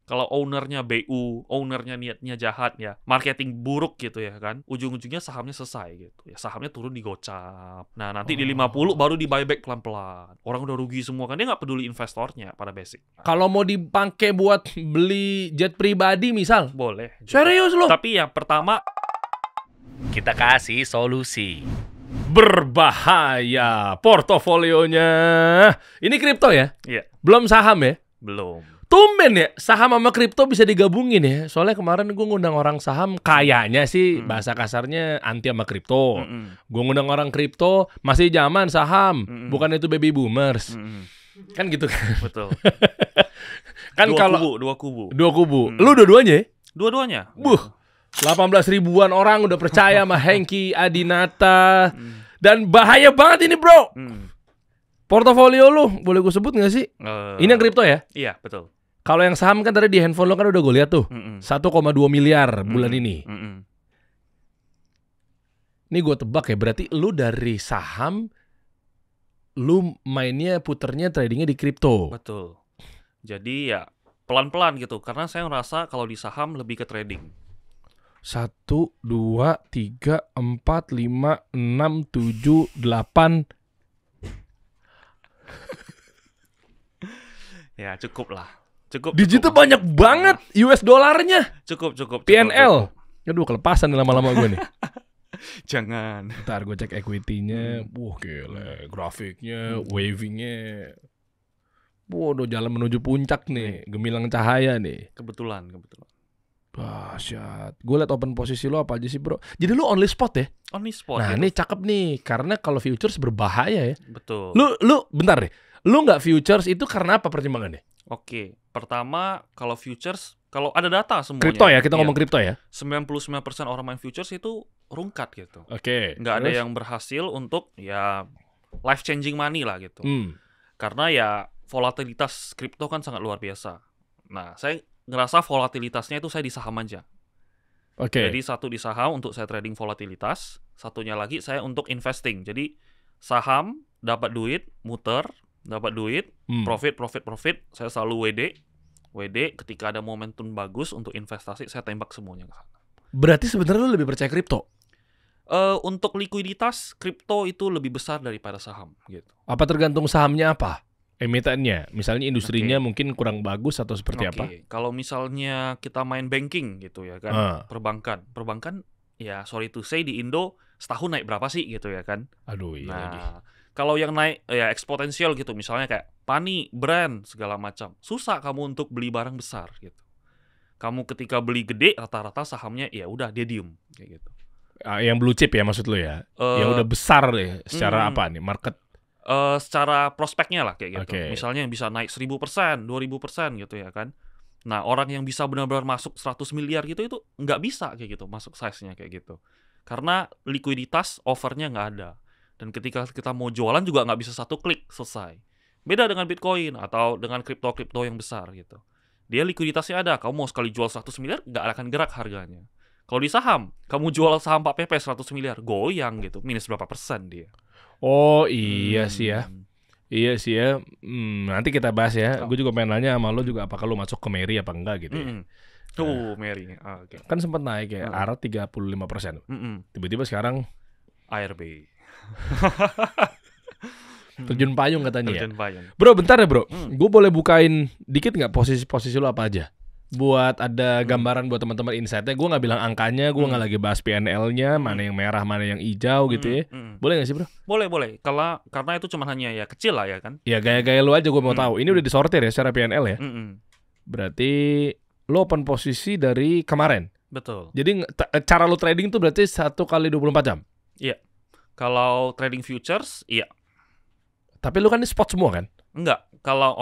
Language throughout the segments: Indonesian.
Kalau ownernya BU, ownernya niatnya jahat ya, marketing buruk gitu ya kan, ujung-ujungnya sahamnya selesai gitu. Ya sahamnya turun digocap. Nah, nanti di 50 baru di buyback pelan-pelan. Orang udah rugi semua kan, dia nggak peduli investornya pada basic. Kalau mau dipakai buat beli jet pribadi misal, Boleh. serius lo? Tapi ya pertama Kita kasih solusi. Berbahaya portofolionya. Ini kripto ya? ya Belum saham ya? belum. Tumben ya, saham sama kripto bisa digabungin ya. Soalnya kemarin gue ngundang orang saham, kayaknya sih bahasa kasarnya anti sama kripto. Gue ngundang orang kripto, masih zaman saham, bukan itu baby boomers. Kan gitu kan. Betul. Kan Dua kubu. dua kubu. Lu dua-duanya ya? Dua-duanya. 18 ribuan orang udah percaya sama Hengki Adinata. Dan bahaya banget ini bro. Portofolio lu, boleh gue sebut gak sih? Ini yang kripto ya? Iya, betul. Kalau yang saham kan tadi di handphone lo kan udah gue lihat tuh. 1,2 miliar bulan ini. Ini gue tebak ya, berarti lu dari saham, lu mainnya puternya tradingnya di kripto. Betul. Jadi ya pelan-pelan gitu. Karena saya ngerasa kalau di saham lebih ke trading. 1, 2, 3, 4, 5, 6, 7, 8. Ya cukup lah. Cukup. Digitnya banyak banget US dollarnya. Cukup. PNL. Aduh kelepasan nih lama-lama gue nih. Jangan. Ntar gue cek equity-nya. Gila. Grafiknya, waving-nya. Udah jalan menuju puncak nih. Gemilang cahaya nih. Kebetulan. Dahsyat. Gue liat open posisi lo apa aja sih bro. Jadi lu only spot ya? Only spot. Nah gitu. ini cakep nih. Karena kalau futures berbahaya ya. Betul. Lu bentar deh. Lu nggak futures itu karena apa pertimbangannya? Oke. Pertama, kalau futures, kalau ada data semuanya. Kripto ya, kita ngomong kripto ya. 99% orang main futures itu rungkat gitu. Oke. Nggak ada yang berhasil untuk ya life changing money lah gitu. Karena ya volatilitas kripto kan sangat luar biasa. Nah, saya ngerasa volatilitasnya itu saya di saham aja. Oke. Jadi satu di saham untuk saya trading volatilitas, satunya lagi saya untuk investing. Jadi saham dapat duit, muter, dapat duit, profit, saya selalu WD ketika ada momentum bagus untuk investasi, saya tembak semuanya ke sana. Berarti sebenarnya lu lebih percaya kripto? Untuk likuiditas, kripto itu lebih besar daripada saham gitu. Apa tergantung sahamnya apa? Emitennya, misalnya industrinya mungkin kurang bagus atau seperti apa? Kalau misalnya kita main banking gitu ya kan, perbankan ya sorry to say di Indo setahun naik berapa sih gitu ya kan? Aduh iya lagi. Kalau yang naik ya eksponensial gitu, misalnya kayak Pani, brand segala macam, susah kamu untuk beli barang besar gitu. Kamu ketika beli gede rata-rata sahamnya ya udah dia diem kayak gitu. Yang blue chip ya maksud lo ya? Yang udah besar deh secara apa nih market? Secara prospeknya lah kayak gitu. Okay. Misalnya yang bisa naik 1000%, 2000% gitu ya kan. Nah orang yang bisa benar-benar masuk 100 miliar gitu itu nggak bisa kayak gitu masuk size-nya kayak gitu. Karena likuiditas overnya nggak ada. Dan ketika kita mau jualan juga nggak bisa satu klik selesai. Beda dengan Bitcoin atau dengan kripto-kripto yang besar gitu. Dia likuiditasnya ada. Kamu mau sekali jual 100 miliar nggak akan gerak harganya. Kalau di saham, kamu jual saham 4PP 100 miliar, goyang gitu. Minus berapa persen dia. Oh iya sih ya. Iya sih ya. Nanti kita bahas ya. Gue juga pengen nanya sama lo juga apakah lo masuk ke Mary apa enggak gitu ya. Mary. Okay. Kan sempat naik ya, ARA 35%. Tiba-tiba sekarang ARB. Terjun payung katanya ya. Terjun payung. Bro bentar ya bro, gue boleh bukain dikit nggak posisi lo apa aja? Buat ada gambaran buat teman-teman insight-nya. Gue nggak bilang angkanya, gue nggak lagi bahas PNL-nya, mana yang merah, mana yang hijau gitu ya. Boleh nggak sih bro? Boleh. Karena itu cuma hanya ya kecil lah ya kan. Ya gaya-gaya lo aja gue mau tahu. Ini udah disortir ya secara PNL ya. Berarti lo open posisi dari kemarin. Betul. Jadi cara lo trading tuh berarti 1 kali 24 jam? Iya. Kalau trading futures, iya. Tapi lu kan di spot semua kan? Enggak. Kalau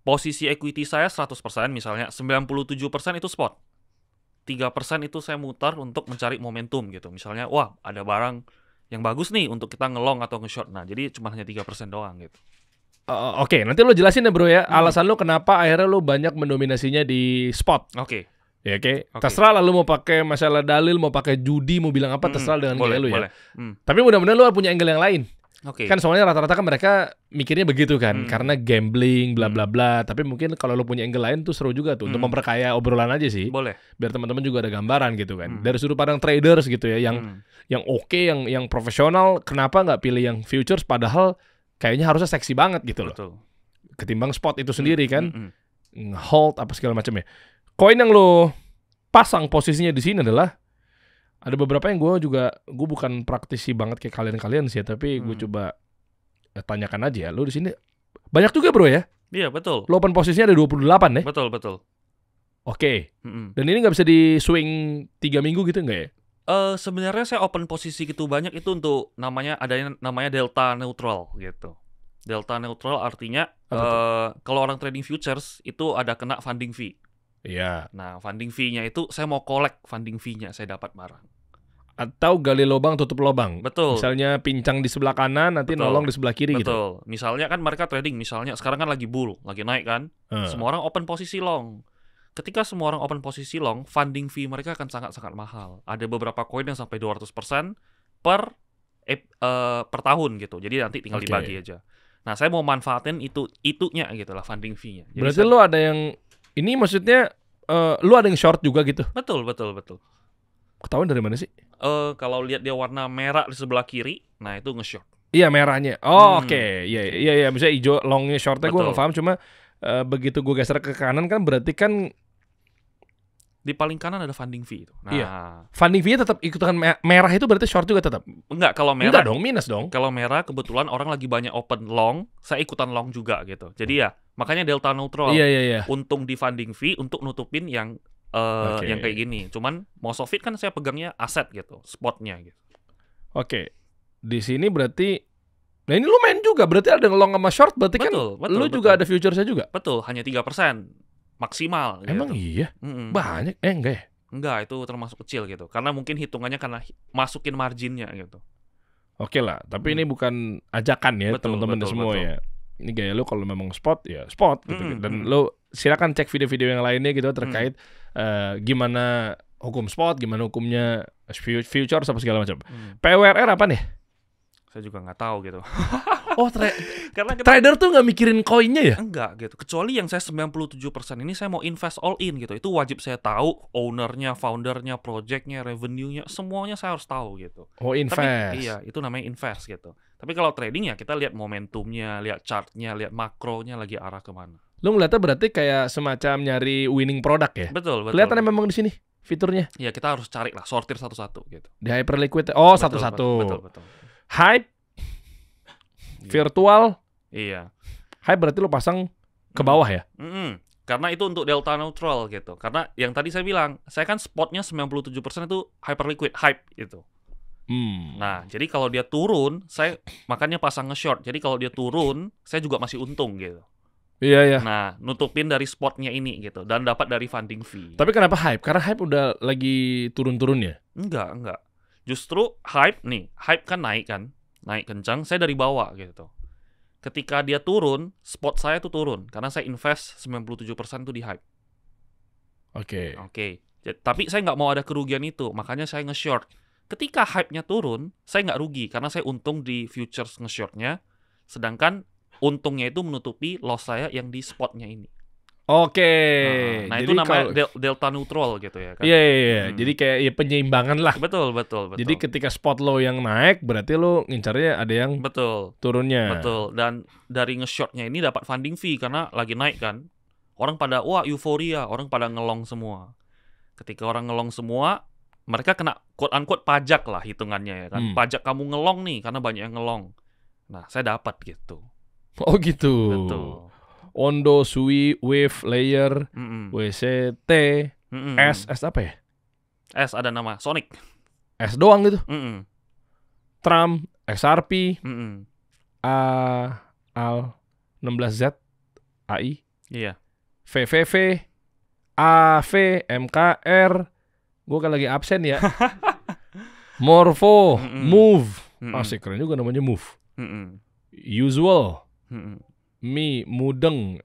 posisi equity saya 100%, misalnya 97% itu spot. 3% itu saya mutar untuk mencari momentum gitu. Misalnya, wah ada barang yang bagus nih untuk kita nge-long atau nge-short. Nah, jadi cuma hanya 3% doang gitu. Oke, nanti lo jelasin ya bro ya. Alasan lo kenapa akhirnya lo banyak mendominasinya di spot. Oke. Ya oke. Terserah lah lu mau pakai masalah dalil, mau pakai judi, mau bilang apa terserah dengan gaya lu ya. Boleh. Tapi mudah-mudahan lu punya angle yang lain. Oke. Kan soalnya rata-rata kan mereka mikirnya begitu kan, Hmm. karena gambling bla bla bla. Tapi mungkin kalau lo punya angle lain tuh seru juga tuh untuk memperkaya obrolan aja sih. Boleh. Biar teman-teman juga ada gambaran gitu kan. Dari sudut pandang traders gitu ya, yang oke, yang profesional, kenapa nggak pilih yang futures padahal kayaknya harusnya seksi banget gitu loh. Betul. Ketimbang spot itu sendiri kan, hold apa segala macam ya. Koin yang lo pasang posisinya di sini adalah ada beberapa yang gue bukan praktisi banget kayak kalian sih ya, tapi gue coba tanyakan aja ya. Lo di sini banyak juga bro ya. Iya, betul. Lo open posisinya ada 28 ya. Betul. Oke. Dan ini nggak bisa di swing 3 minggu gitu nggak ya? Sebenarnya saya open posisi gitu banyak itu untuk namanya delta neutral gitu. Delta neutral artinya kalau orang trading futures itu ada kena funding fee. Iya. Nah, funding fee-nya itu saya mau collect funding fee-nya saya dapat barang. Atau gali lubang tutup lubang. Betul. Misalnya pincang di sebelah kanan, nanti Betul. nolong di sebelah kiri gitu. Betul. Misalnya kan mereka trading, misalnya sekarang kan lagi bull, lagi naik kan. Semua orang open posisi long. Ketika semua orang open posisi long, funding fee mereka akan sangat-sangat mahal. Ada beberapa koin yang sampai 200% per tahun gitu. Jadi nanti tinggal dibagi aja. Nah, saya mau manfaatin itunya gitu lah funding fee-nya. Jadi berarti lo ada yang ini maksudnya lo ada yang short juga gitu. Betul. Ketahuan dari mana sih? Kalau lihat dia warna merah di sebelah kiri, nah itu nge-short. Iya, merahnya. Oh, oke. Iya, misalnya hijau longnya shortnya gue Betul. nggak paham, cuma begitu gue geser ke kanan kan berarti kan Di paling kanan ada funding fee itu. Nah, Iya. funding fee-nya tetap ikutan merah itu berarti short juga tetap. enggak kalau merah. Enggak dong, minus dong. Kalau merah kebetulan orang lagi banyak open long, saya ikutan long juga gitu. Jadi ya, makanya delta neutral. Iya. Untung di funding fee untuk nutupin yang yang kayak gini. Cuman most of it kan saya pegangnya aset gitu, spotnya gitu. Oke. Di sini berarti nah ini lu main juga, berarti ada long sama short, berarti Betul, kan lu juga ada futuresnya juga. Betul, hanya 3% maksimal gitu. Emang iya? Banyak? Enggak ya? Enggak, itu termasuk kecil gitu. Karena mungkin hitungannya karena masukin marginnya gitu. Oke lah, tapi ini bukan ajakan ya teman-teman semua ya. Ini gaya lu kalau memang spot ya spot gitu. Dan lu silakan cek video-video yang lainnya gitu terkait gimana hukum spot, gimana hukumnya futures apa segala macam. PWRR apa nih? Saya juga nggak tahu gitu. Oh, Karena kita trader tuh nggak mikirin koinnya ya? enggak gitu. Kecuali yang saya 97% ini saya mau invest all in gitu. Itu wajib saya tahu ownernya, foundernya, projectnya, revenue-nya, semuanya saya harus tahu gitu. Oh, invest. Tapi iya, itu namanya invest gitu. Tapi kalau trading ya kita lihat momentumnya, lihat chartnya, lihat makronya lagi arah kemana. Lu ngeliatnya berarti kayak semacam nyari winning product ya? Betul. Kelihatan memang di sini fiturnya. Ya kita harus cari lah, sortir satu-satu gitu. Di hyperliquid. Oh, Betul, satu-satu. Betul. Hype, virtual. Iya. Hype berarti lu pasang ke bawah ya? Karena itu untuk delta neutral gitu. Karena yang tadi saya bilang, saya kan spotnya 97% itu hyperliquid, hype gitu. Nah, jadi kalau dia turun, saya makanya pasang nge-short. Jadi kalau dia turun, saya juga masih untung gitu. Iya. Nah, nutupin dari spotnya ini gitu. Dan dapat dari funding fee. Tapi kenapa hype? Karena hype udah lagi turun-turunnya? Enggak. Justru hype kan naik kencang, saya dari bawah gitu. Ketika dia turun, spot saya tuh turun. Karena saya invest 97% tuh di hype. Oke. Tapi saya nggak mau ada kerugian itu, makanya saya nge-short. Ketika hype-nya turun, saya nggak rugi. Karena saya untung di futures nge-shortnya. Sedangkan untungnya itu menutupi loss saya yang di spotnya ini. Oke. Nah, jadi itu namanya delta neutral gitu ya kan. Iya. Jadi kayak ya penyeimbangan lah. Betul. Jadi ketika spot lo yang naik, berarti lo ngincarnya ada yang turunnya. Betul. Dan dari nge-shortnya ini dapat funding fee karena lagi naik kan. Orang pada wah euforia, orang pada ngelong semua. Ketika orang ngelong semua, mereka kena quote unquote pajak lah hitungannya ya kan. Pajak kamu ngelong nih karena banyak yang ngelong. Nah, saya dapat gitu. Oh gitu. Betul. Ondo, Sui, Wave, Layer, WCT, S apa ya? S ada nama Sonic. S doang gitu. Trump, XRP, AL 16Z, AI, Iya. VVV, AV, MKR. Gue kan lagi absen ya. Morpho, Move. Asik, keren juga namanya Move. Usual. Mudeng.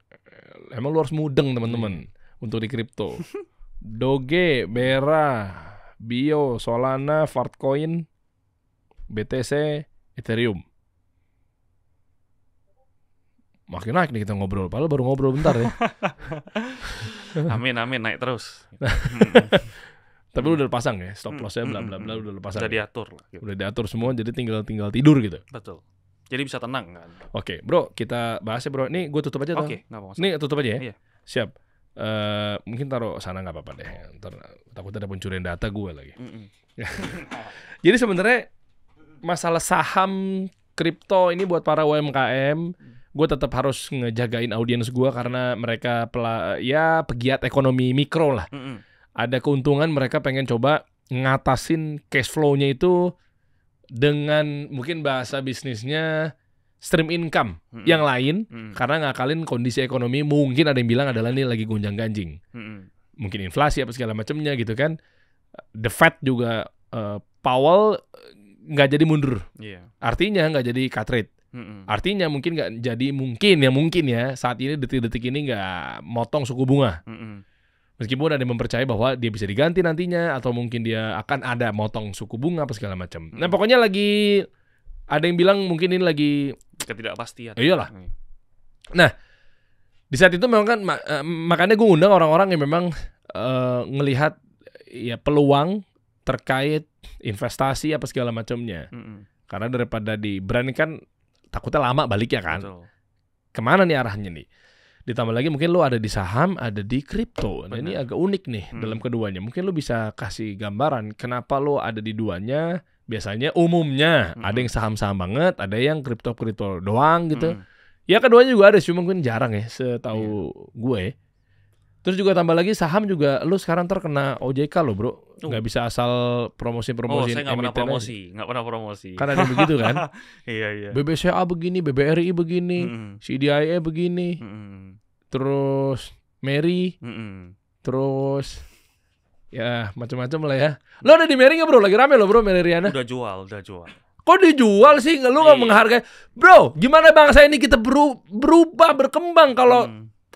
Emang lu harus mudeng teman-teman untuk di kripto. Doge, Bera, Bio, Solana, Fartcoin, BTC, Ethereum. makin naik nih kita ngobrol. Padahal baru ngobrol bentar ya. Amin naik terus. Tapi udah pasang ya, stop loss-nya bla bla bla udah pasang. Udah diatur lah. Gitu. Udah diatur semua, jadi tinggal tidur gitu. Betul. Jadi bisa tenang kan. Oke, bro, kita bahas ya bro. Nih gue tutup aja tuh. Oke, nggak apa-apa. Nih tutup aja ya. Iya. Siap. Mungkin taruh sana nggak apa-apa deh. Ntar takut ada pencurian data gue lagi. Jadi sebenarnya masalah saham kripto ini buat para UMKM, gue tetap harus ngejagain audiens gue karena mereka pegiat ekonomi mikro lah. Ada keuntungan mereka pengen coba ngatasin cash flow-nya itu dengan mungkin bahasa bisnisnya stream income yang lain karena ngakalin kondisi ekonomi mungkin ada yang bilang adalah ini lagi gonjang-ganjing. Mungkin inflasi apa segala macamnya gitu kan. The Fed juga Powell nggak jadi mundur. Artinya nggak jadi cut rate. Artinya mungkin nggak jadi mungkin ya saat ini detik-detik ini nggak motong suku bunga. Meskipun ada yang mempercayai bahwa dia bisa diganti nantinya atau mungkin dia akan ada motong suku bunga apa segala macam. Nah pokoknya lagi ada yang bilang mungkin ini lagi ketidakpastian. Iyalah. Nah di saat itu memang kan makanya gue undang orang-orang yang memang ngelihat ya peluang terkait investasi apa segala macamnya. Karena daripada di brand kan takutnya lama baliknya kan. Betul. Kemana nih arahnya nih? Ditambah lagi mungkin lo ada di saham, ada di kripto. Nah ini agak unik nih dalam keduanya. Mungkin lo bisa kasih gambaran kenapa lo ada di duanya. Biasanya umumnya ada yang saham-saham banget, ada yang kripto-kripto doang gitu. Ya keduanya juga ada, cuma mungkin jarang ya setahu gue. Terus juga tambah lagi saham juga lo sekarang terkena OJK lo bro. Nggak bisa asal promosi-promosi. Saya nggak pernah promosi. Kan ada begitu kan? Iya. BBCA begini, BBRI begini, CDIA begini, terus Mary, terus ya macam-macam lah ya. Lo ada di Mary nggak bro? Lagi rame lo bro, Mary Riana. Udah jual. Kok dijual sih? Lo nggak menghargai? Bro, gimana bangsa ini kita berubah, berkembang kalau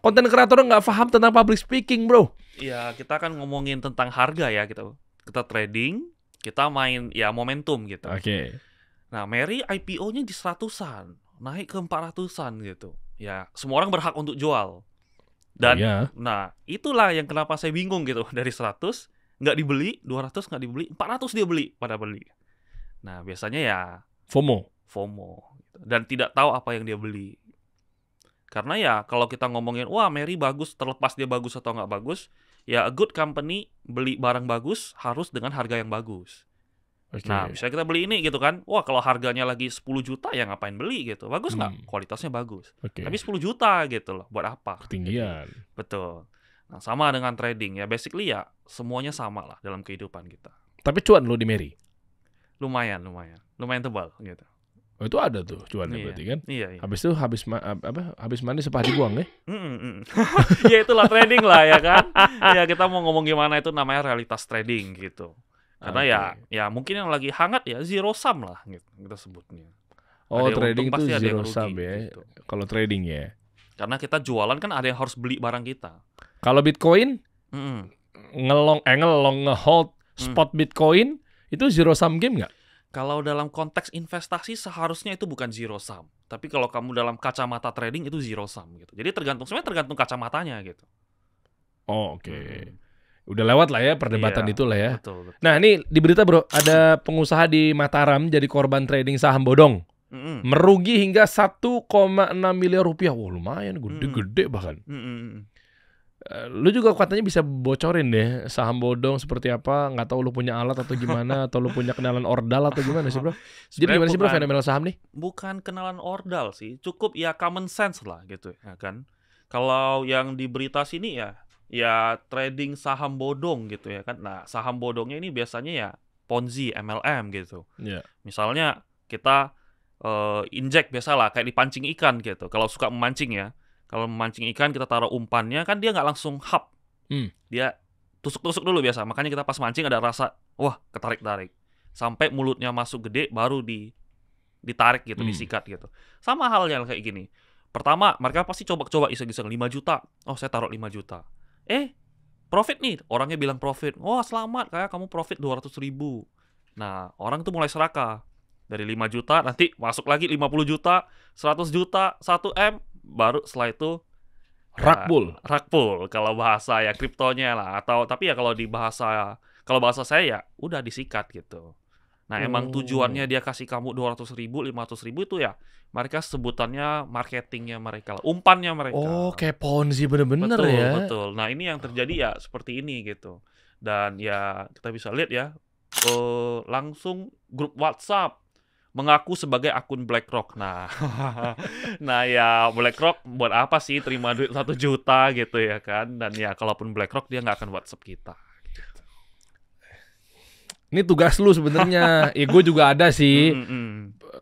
konten kreator nggak paham tentang public speaking bro? Ya kita kan ngomongin tentang harga ya kita trading, kita main ya momentum gitu. Oke. Nah Mary IPO-nya di 100-an, naik ke 400-an gitu. Ya semua orang berhak untuk jual. Dan nah itulah yang kenapa saya bingung gitu. Dari 100 nggak dibeli, 200 nggak dibeli, 400 dia pada beli. Nah biasanya ya FOMO gitu. Dan tidak tahu apa yang dia beli. Karena ya kalau kita ngomongin wah Mary bagus, terlepas dia bagus atau nggak bagus, ya a good company beli barang bagus harus dengan harga yang bagus. Nah misalnya kita beli ini gitu kan, wah kalau harganya lagi 10 juta ya ngapain beli gitu, bagus nggak? Kualitasnya bagus. Tapi 10 juta gitu loh, buat apa? Ketinggian. Betul. Nah sama dengan trading ya, basically ya semuanya sama lah dalam kehidupan kita. Tapi cuan lo di Mary? Lumayan tebal gitu. Oh itu ada tuh cuannya berarti kan? Iya. Habis itu habis mandi sepah dibuang ya? Ya itulah trading lah ya kan. Ya kita mau ngomong gimana itu namanya realitas trading gitu. Karena ya mungkin yang lagi hangat ya zero sum lah gitu kita sebutnya. Oh trading itu zero sum ya? Gitu. Kalau trading ya? Karena kita jualan kan ada yang harus beli barang kita. Kalau Bitcoin ngehold spot Bitcoin itu zero sum game nggak? Kalau dalam konteks investasi seharusnya itu bukan zero sum. Tapi kalau kamu dalam kacamata trading itu zero sum gitu. Jadi sebenarnya tergantung kacamatanya gitu. Oh, oke. Udah lewat lah ya perdebatan itu lah ya. Betul. Nah ini di berita bro, ada pengusaha di Mataram jadi korban trading saham bodong. Merugi hingga 1,6 miliar rupiah. Wah lumayan, gede-gede bahkan. Lu juga katanya bisa bocorin deh saham bodong seperti apa, nggak tahu lu punya alat atau gimana, atau lu punya kenalan ordal atau gimana sih bro? Jadi gimana sih bro fenomena saham nih? Bukan kenalan ordal sih, cukup ya common sense lah gitu ya kan. Kalau yang di berita sini ya trading saham bodong gitu ya kan. Nah saham bodongnya ini biasanya ya Ponzi, MLM gitu. Misalnya kita injek biasalah kayak dipancing ikan gitu. Kalau suka memancing ya. Kalau memancing ikan kita taruh umpannya kan dia nggak langsung hap. Dia tusuk-tusuk dulu biasa. Makanya kita pas mancing ada rasa wah ketarik-tarik. Sampai mulutnya masuk gede baru ditarik gitu, disikat gitu. Sama halnya kayak gini. Pertama mereka pasti coba-coba iseng-iseng 5 juta. Oh saya taruh 5 juta. Profit nih. Orangnya bilang profit. Oh selamat kayak kamu profit 200.000. Nah orang tuh mulai serakah. Dari 5 juta nanti masuk lagi 50 juta, 100 juta, 1 M. baru setelah itu Rug pull. rug pull kalau bahasa ya kriptonya lah, atau tapi ya kalau bahasa saya ya udah disikat gitu. Nah, emang tujuannya dia kasih kamu 200.000, 500.000 itu ya mereka sebutannya marketingnya mereka lah, umpannya mereka. Oh, kayak Ponzi bener-bener Betul, ya. betul. Nah, ini yang terjadi ya seperti ini gitu. Dan ya kita bisa lihat ya, langsung grup WhatsApp mengaku sebagai akun BlackRock. Nah, nah ya BlackRock buat apa sih terima duit 1 juta gitu ya kan? Dan ya kalaupun BlackRock dia nggak akan WhatsApp kita. Ini tugas lu sebenarnya. Ya gue juga ada sih.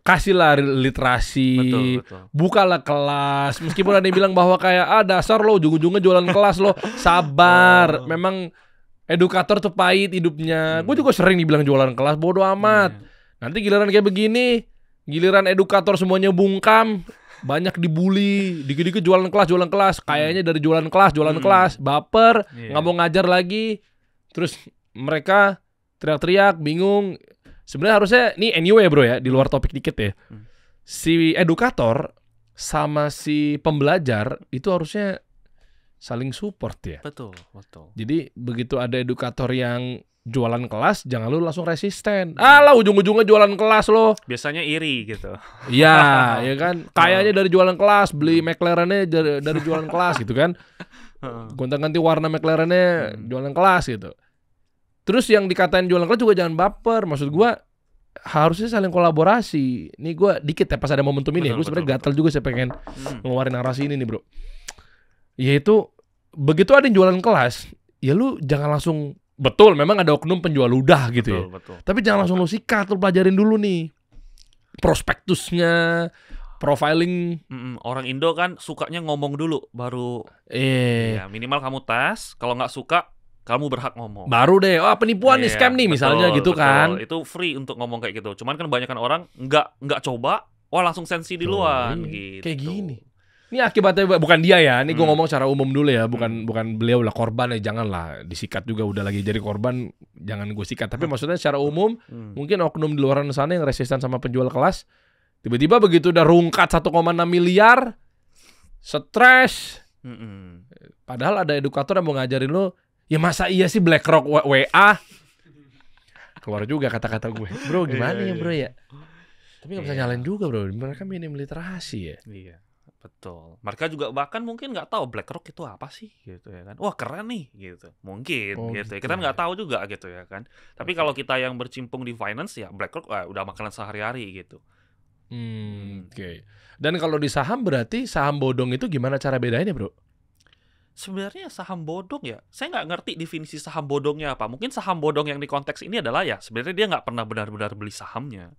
Kasihlah literasi. Betul. Bukalah kelas. Meskipun ada yang bilang bahwa kayak dasar lo ujung-ujungnya jualan kelas lo. Sabar. Memang edukator tuh pahit hidupnya. Gue juga sering dibilang jualan kelas, bodo amat. Nanti giliran kayak begini, giliran edukator semuanya bungkam, banyak dibully, dikit-dikit jualan kelas. Kayaknya dari jualan kelas, baper, nggak mau ngajar lagi. Terus mereka teriak-teriak, bingung. Sebenarnya harusnya, nih anyway bro ya, di luar topik dikit ya. Si edukator sama si pembelajar itu harusnya saling support ya. Betul. Jadi begitu ada edukator yang jualan kelas, jangan lu langsung resisten. Lah ujung-ujungnya jualan kelas lo. Biasanya iri gitu. Iya, ya kan. Kayaknya dari jualan kelas, beli McLaren-nya dari jualan kelas gitu kan. Gonta-ganti warna McLaren-nya jualan kelas gitu. Terus yang dikatain jualan kelas juga jangan baper. Maksud gua harusnya saling kolaborasi. Nih gua dikit ya pas ada momentum ini. Gue sebenarnya gatel juga saya pengen ngeluarin narasi ini nih, Bro. Yaitu begitu ada yang jualan kelas, ya lu jangan langsung. Betul, memang ada oknum penjual ludah gitu ya. Betul. Tapi jangan langsung lu sikat, lu pelajarin dulu nih prospektusnya, profiling. Orang Indo kan sukanya ngomong dulu, baru ya, minimal kamu tes. Kalau nggak suka, kamu berhak ngomong. Baru deh, penipuan nih, scam nih misalnya gitu kan. Itu free untuk ngomong kayak gitu. Cuman kan kebanyakan orang nggak coba, wah langsung sensi duluan gitu. Kayak gini. Ini akibatnya bukan dia ya. Ini gue ngomong secara umum dulu ya. Bukan beliau lah korban ya. Janganlah disikat juga. Udah lagi jadi korban, jangan gue sikat. Tapi maksudnya secara umum, mungkin oknum di luar sana yang resisten sama penjual kelas, tiba-tiba begitu udah rungkat 1,6 miliar, stres. Padahal ada edukator yang mau ngajarin lo, ya masa iya sih BlackRock WA? Keluar juga kata-kata gue. Bro gimana ya bro ya? Tapi gak bisa nyalain juga bro. Mereka minim literasi ya. Iya. Betul. Mereka juga bahkan mungkin nggak tahu BlackRock itu apa sih gitu ya kan. Wah keren nih gitu. Mungkin gitu ya. Kita nggak tahu juga gitu ya kan. Tapi kalau kita yang bercimpung di finance ya BlackRock udah makanan sehari-hari gitu. Oke. Dan kalau di saham berarti saham bodong itu gimana cara bedainnya bro? Sebenarnya saham bodong ya, saya nggak ngerti definisi saham bodongnya apa. Mungkin saham bodong yang di konteks ini adalah ya sebenarnya dia nggak pernah benar-benar beli sahamnya.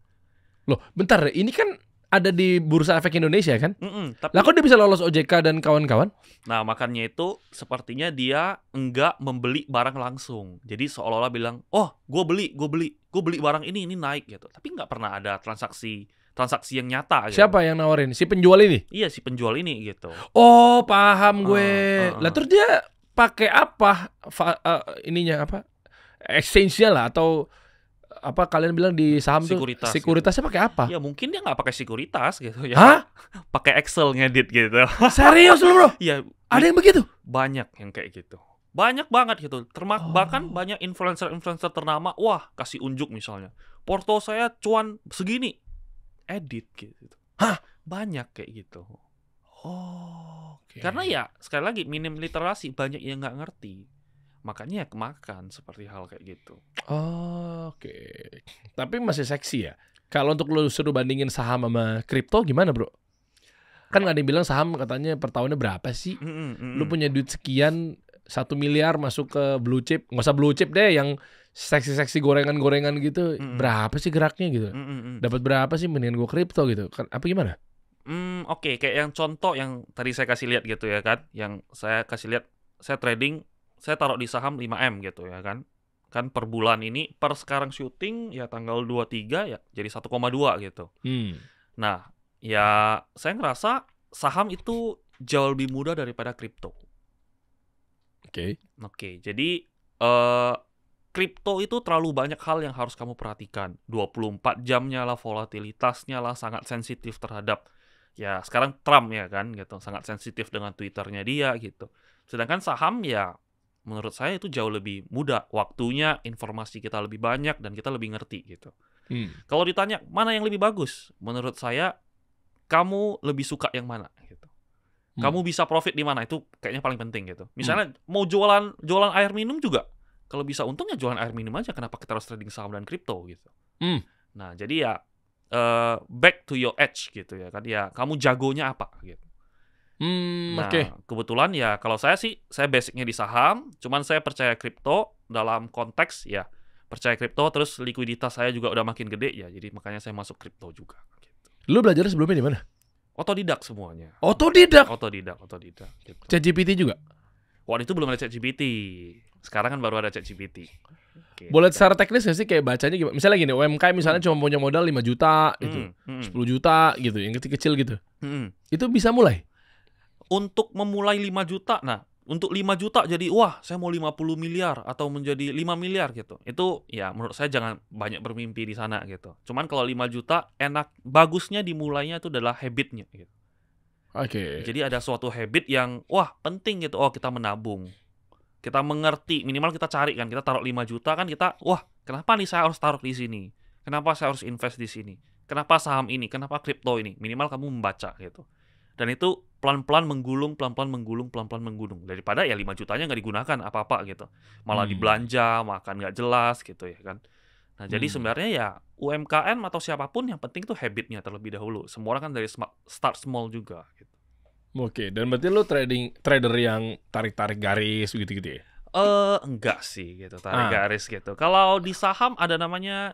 Loh bentar, ini kan ada di Bursa Efek Indonesia kan? Tapi, lah kok dia bisa lolos OJK dan kawan-kawan? Nah makanya itu sepertinya dia enggak membeli barang langsung. Jadi seolah-olah bilang, oh gue beli barang ini naik gitu. Tapi nggak pernah ada transaksi yang nyata. Gitu. Siapa yang nawarin? Si penjual ini? Iya si penjual ini gitu. Oh paham gue. Lah terus dia pakai apa? Ininya apa? Exchange-nya lah atau apa kalian bilang di saham sekuritas, tuh sekuritasnya gitu. Pakai apa? Ya mungkin dia nggak pakai sekuritas gitu ya. Hah? Pakai Excel ngedit gitu. Serius lu bro? Iya. Ada yang begitu? Banyak yang kayak gitu. Banyak banget gitu. Bahkan banyak influencer ternama. Wah kasih unjuk misalnya. Porto saya cuan segini. Edit gitu. Hah? Banyak kayak gitu. Okay. Karena ya sekali lagi minim literasi, banyak yang nggak ngerti. Makanya kemakan seperti hal kayak gitu. Oke. Tapi masih seksi ya. Kalau untuk lu suruh bandingin saham sama kripto gimana bro? Kan nggak ada yang bilang saham katanya per tahunnya berapa sih? Lu punya duit sekian 1 miliar masuk ke blue chip. Nggak usah blue chip deh, yang seksi-seksi gorengan-gorengan gitu. Berapa sih geraknya gitu? Dapat berapa sih mendingan gue kripto gitu? Apa gimana? Oke. Kayak yang contoh yang tadi saya kasih lihat gitu ya kan. Yang saya kasih lihat, saya trading, saya taruh di saham 5M gitu ya kan. Kan per bulan ini, per sekarang syuting ya tanggal 23 ya jadi 1,2 gitu. Nah, ya saya ngerasa saham itu jauh lebih mudah daripada kripto. Oke, jadi kripto itu terlalu banyak hal yang harus kamu perhatikan. 24 jamnya lah, volatilitasnya lah, sangat sensitif terhadap Ya sekarang Trump ya kan gitu, sangat sensitif dengan Twitternya dia gitu. Sedangkan saham ya menurut saya itu jauh lebih mudah, waktunya, informasi kita lebih banyak dan kita lebih ngerti gitu. Kalau ditanya mana yang lebih bagus, menurut saya kamu lebih suka yang mana gitu. Kamu bisa profit di mana, itu kayaknya paling penting gitu. Misalnya mau jualan air minum juga, kalau bisa untung ya jualan air minum aja, kenapa kita harus trading saham dan kripto gitu. Nah, jadi ya back to your edge gitu ya kan. Ya, kamu jagonya apa gitu. Nah, kebetulan ya kalau saya sih, saya basicnya di saham, cuman saya percaya kripto dalam konteks ya, percaya kripto terus likuiditas saya juga udah makin gede ya, jadi makanya saya masuk kripto juga gitu. Lu belajar sebelumnya di mana? Otodidak semuanya. Otodidak gitu. ChatGPT juga? Waktu itu belum ada ChatGPT. Sekarang kan baru ada ChatGPT. Gitu. Boleh secara teknis nggak sih kayak bacanya gimana? Misalnya gini, UMKM misalnya cuma punya modal 5 juta gitu, 10 juta gitu, yang kecil-kecil gitu. Itu bisa mulai? Untuk memulai 5 juta, nah untuk 5 juta jadi wah saya mau 50 miliar atau menjadi 5 miliar gitu. Itu ya menurut saya jangan banyak bermimpi di sana gitu. Cuman kalau 5 juta enak, bagusnya dimulainya itu adalah habitnya gitu. Jadi ada suatu habit yang wah penting gitu. Oh kita menabung, kita mengerti, minimal kita cari kan, kita taruh 5 juta kan kita, wah kenapa nih saya harus taruh di sini? Kenapa saya harus invest di sini? Kenapa saham ini? Kenapa kripto ini? Minimal kamu membaca gitu. Dan itu pelan-pelan menggulung, daripada ya 5 jutanya nggak digunakan apa-apa gitu, malah dibelanja, makan nggak jelas gitu ya kan. Nah jadi sebenarnya ya UMKM atau siapapun yang penting tuh habitnya terlebih dahulu. Semua orang kan dari start small juga gitu. Dan berarti lu trader yang tarik-tarik garis gitu-gitu ya? Enggak sih gitu, tarik garis gitu. Kalau di saham ada namanya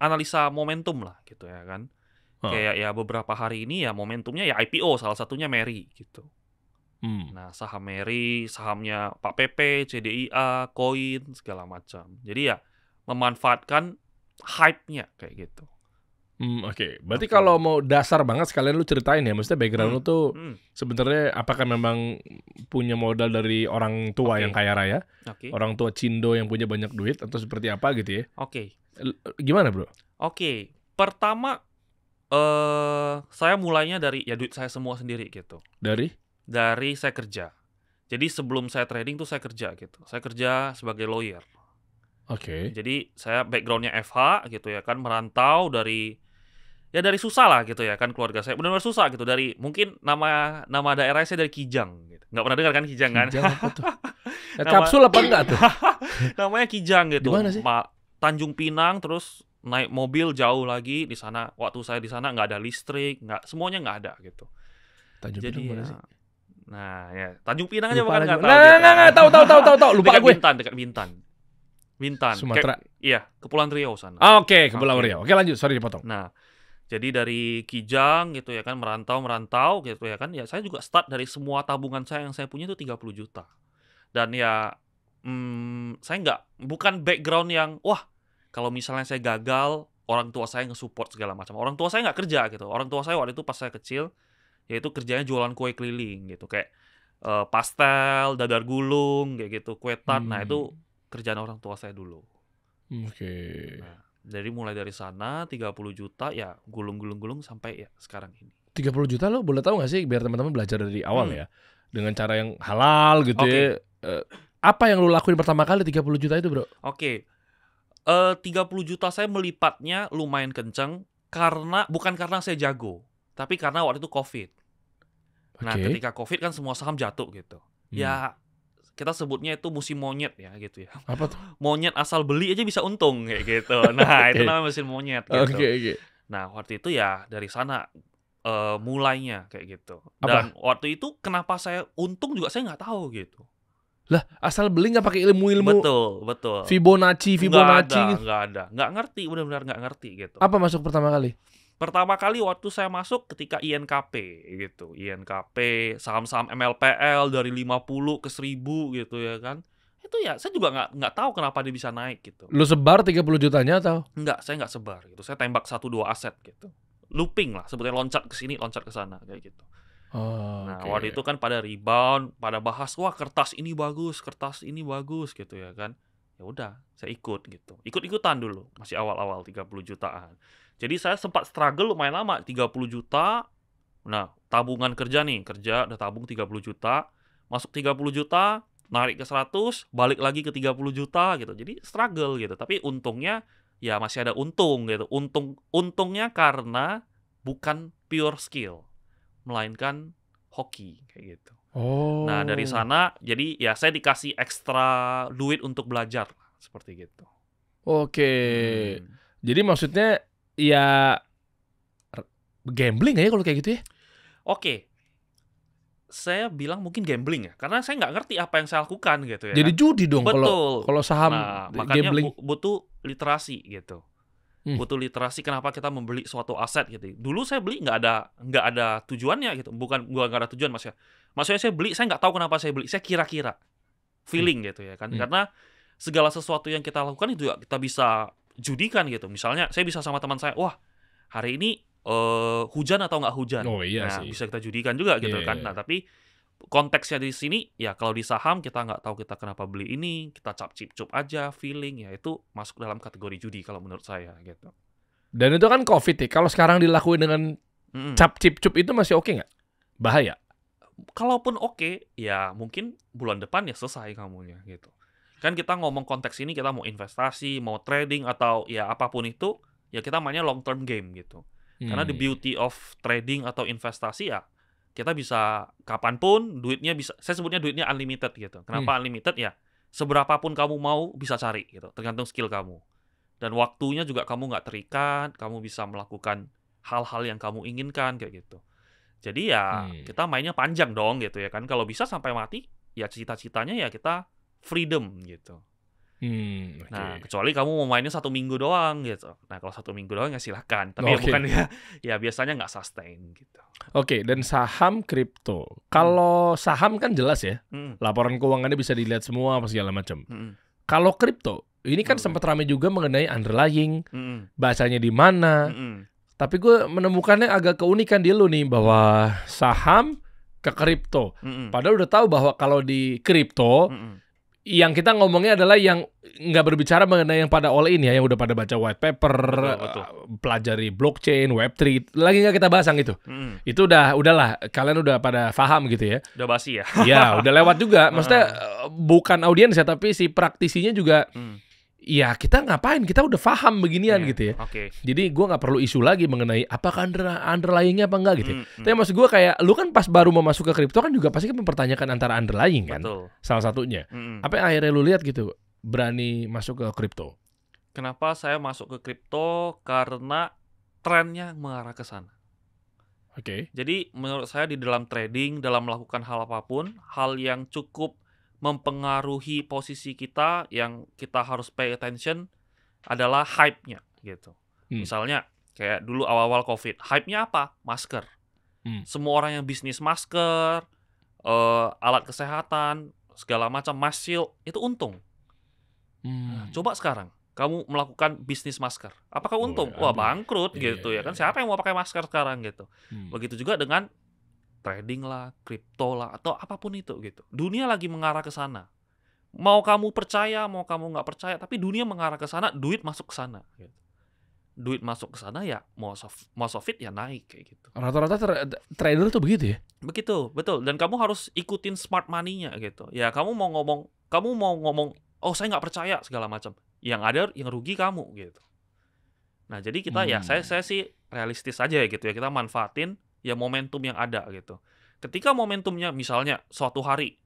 analisa momentum lah gitu ya kan. Kayak ya beberapa hari ini ya momentumnya ya IPO, salah satunya Mary gitu. Nah saham Mary, sahamnya Pak PP, CDIA, Koin, segala macam. Jadi ya memanfaatkan hype-nya kayak gitu. Berarti kalau mau dasar banget sekalian lu ceritain ya, maksudnya background lu tuh sebenarnya apakah memang punya modal dari orang tua yang kaya raya, orang tua cindo yang punya banyak duit, atau seperti apa gitu ya? Gimana bro? Pertama saya mulainya dari ya duit saya semua sendiri gitu. Dari saya kerja. Jadi sebelum saya trading tuh saya kerja gitu. Saya kerja sebagai lawyer. Jadi saya backgroundnya FH gitu ya kan, merantau dari susah lah gitu ya kan, keluarga saya benar-benar susah gitu. Dari mungkin nama daerah saya dari Kijang gitu. Nggak pernah dengar kan Kijang kan? Kijang apa tuh? Kapsul apa enggak tuh? Namanya Kijang gitu. Di mana sih? Tanjung Pinang, terus naik mobil jauh lagi di sana. Waktu saya di sana nggak ada listrik, semuanya nggak ada gitu. Tanjung Jadi Pinang mana sih? Nah ya Tanjung Pinang aja bukan nggak tahu. Tahu. Lupa gue. Dekat Bintan. Sumatera. Iya, Kepulauan Riau sana. Kepulauan Riau. Lanjut, sorry dipotong. Nah, jadi dari Kijang gitu ya kan, merantau gitu ya kan. Ya saya juga start dari semua tabungan saya yang saya punya itu 30 juta. Dan ya saya bukan background yang wah kalau misalnya saya gagal orang tua saya nge-support segala macam. Orang tua saya nggak kerja gitu. Orang tua saya waktu itu pas saya kecil yaitu kerjanya jualan kue keliling gitu, kayak pastel, dadar gulung kayak gitu, kue tart. Nah itu kerjaan orang tua saya dulu. Nah, jadi mulai dari sana 30 juta ya gulung sampai ya sekarang ini. 30 juta lo boleh tahu nggak sih, biar teman-teman belajar dari awal ya, dengan cara yang halal gitu ya. Apa yang lo lakuin pertama kali 30 juta itu bro? 30 juta saya melipatnya lumayan kenceng bukan karena saya jago, tapi karena waktu itu COVID. Nah ketika COVID kan semua saham jatuh gitu. Ya kita sebutnya itu musim monyet ya gitu ya. Apa tuh? Monyet asal beli aja bisa untung kayak gitu. Nah itu namanya musim monyet gitu. Nah waktu itu ya dari sana mulainya kayak gitu. Dan waktu itu kenapa saya untung juga saya nggak tahu gitu. Lah asal beli nggak pakai ilmu-ilmu? Betul. Fibonacci. Nggak ada. Nggak ngerti, benar-benar nggak ngerti gitu. Apa masuk pertama kali? Pertama kali waktu saya masuk ketika INKP gitu. INKP, saham-saham MLPL dari 50 ke 1000 gitu ya kan. Itu ya saya juga nggak tahu kenapa dia bisa naik gitu. Lu sebar 30 jutanya atau? Enggak, saya nggak sebar gitu. Saya tembak 1-2 aset gitu. Looping lah, sebetulnya loncat ke sini, loncat ke sana kayak gitu. Waktu itu kan pada rebound, pada bahas wah kertas ini bagus gitu ya kan. Ya udah, saya ikut gitu. Ikut-ikutan dulu, masih awal-awal 30 jutaan. Jadi saya sempat struggle lumayan lama, 30 juta, 50 Nah, tabungan kerja udah tabung 30 juta, masuk 30 juta, narik ke 100, balik lagi ke 30 juta gitu. Jadi struggle gitu. Tapi untungnya ya masih ada untung gitu. Untungnya karena bukan pure skill, melainkan hoki kayak gitu. Nah, dari Oh. sana jadi ya saya dikasih ekstra duit untuk belajar seperti gitu. Oke. Hmm. Jadi maksudnya ya gambling ya kalau kayak gitu ya? Oke, saya bilang mungkin gambling ya, karena saya nggak ngerti apa yang saya lakukan gitu ya Jadi kan. judi dong kalau Betul. kalau saham Nah, makanya gambling. butuh literasi gitu. Hmm. Butuh literasi kenapa kita membeli suatu aset gitu. Dulu saya beli nggak ada tujuannya gitu. Bukan nggak ada tujuan maksudnya. Maksudnya saya beli, saya nggak tahu kenapa saya beli. Saya kira-kira feeling gitu ya kan. Karena segala sesuatu yang kita lakukan itu juga kita bisa judikan gitu. Misalnya saya bisa sama teman saya, wah hari ini hujan atau nggak hujan. Oh iya Nah, sih. bisa kita judikan juga gitu Iya, kan. iya. Nah, tapi konteksnya di sini ya kalau di saham kita nggak tahu kita kenapa beli ini, kita cap-cip-cup aja feeling ya itu masuk dalam kategori judi kalau menurut saya gitu. Dan itu kan COVID ya. Kalau sekarang dilakuin dengan Mm-mm. cap cip cup itu masih oke nggak? Bahaya. Kalaupun oke, ya mungkin bulan depan ya selesai kamunya gitu. Kan kita ngomong konteks ini kita mau investasi, mau trading atau ya apapun itu, ya kita mainnya long term game gitu. Karena the beauty of trading atau investasi ya kita bisa kapanpun duitnya bisa, saya sebutnya duitnya unlimited gitu. Kenapa unlimited ya? Seberapapun kamu mau bisa cari gitu, tergantung skill kamu. Dan waktunya juga kamu nggak terikat, kamu bisa melakukan hal-hal yang kamu inginkan kayak gitu. Jadi ya kita mainnya panjang dong gitu ya kan. Kalau bisa sampai mati, ya cita-citanya ya kita freedom gitu. Oke. Nah, kecuali kamu mau mainnya 1 minggu doang gitu. Nah, kalau 1 minggu doang ya silahkan. Tapi ya Oke. bukan ya biasanya nggak sustain gitu. Oke, dan saham kripto. Kalau saham kan jelas ya, Mm, laporan keuangannya bisa dilihat semua apa segala macam. mm, Kalau kripto, ini kan Oke. sempat ramai juga mengenai underlying, mm, bacanya di mana. mm, Tapi gue menemukannya agak keunikan di lu nih bahwa saham ke kripto. mm, Padahal udah tahu bahwa kalau di kripto mm. yang kita ngomongnya adalah yang nggak berbicara mengenai yang pada all in ya, yang udah pada baca white paper, Betul. pelajari blockchain, web3, lagi nggak kita bahas yang itu. Mm. Itu udahlah, kalian udah pada paham gitu ya. Udah basi ya. Ya, udah lewat juga. Maksudnya bukan audiens ya, tapi si praktisinya juga. Mm. Ya kita ngapain? Kita udah paham beginian Iya, gitu ya. Oke. Jadi gue nggak perlu isu lagi mengenai apakah underlyingnya apa enggak gitu. Mm, Tapi maksud gue kayak lu kan pas baru mau masuk ke kripto kan juga pasti kan mempertanyakan antara underlying kan. Betul. Salah satunya. Mm. Apa yang akhirnya lu lihat gitu berani masuk ke kripto? Kenapa saya masuk ke kripto? Karena trennya mengarah ke sana. Oke. Jadi menurut saya di dalam trading, dalam melakukan hal apapun, hal yang cukup mempengaruhi posisi kita yang kita harus pay attention adalah hype-nya gitu. Misalnya kayak dulu awal-awal COVID, hype-nya apa? Masker. Semua orang yang bisnis masker, alat kesehatan, segala macam mask shield itu untung. Coba sekarang kamu melakukan bisnis masker, apakah untung? Wah bangkrut gitu ya kan. Siapa yang mau pakai masker sekarang gitu? Begitu juga dengan trading lah, kripto lah, atau apapun itu gitu. Dunia lagi mengarah ke sana. Mau kamu percaya, mau kamu nggak percaya, tapi dunia mengarah ke sana, duit masuk ke sana. Gitu. Duit masuk ke sana ya, most of it ya naik kayak gitu. Rata-rata trader tuh begitu ya? Begitu, betul. Dan kamu harus ikutin smart money-nya gitu. Ya kamu mau ngomong, oh saya nggak percaya segala macam. Yang ada yang rugi kamu gitu. Nah jadi kita ya saya sih realistis aja ya gitu ya. Kita manfaatin ya momentum yang ada gitu. Ketika momentumnya misalnya suatu hari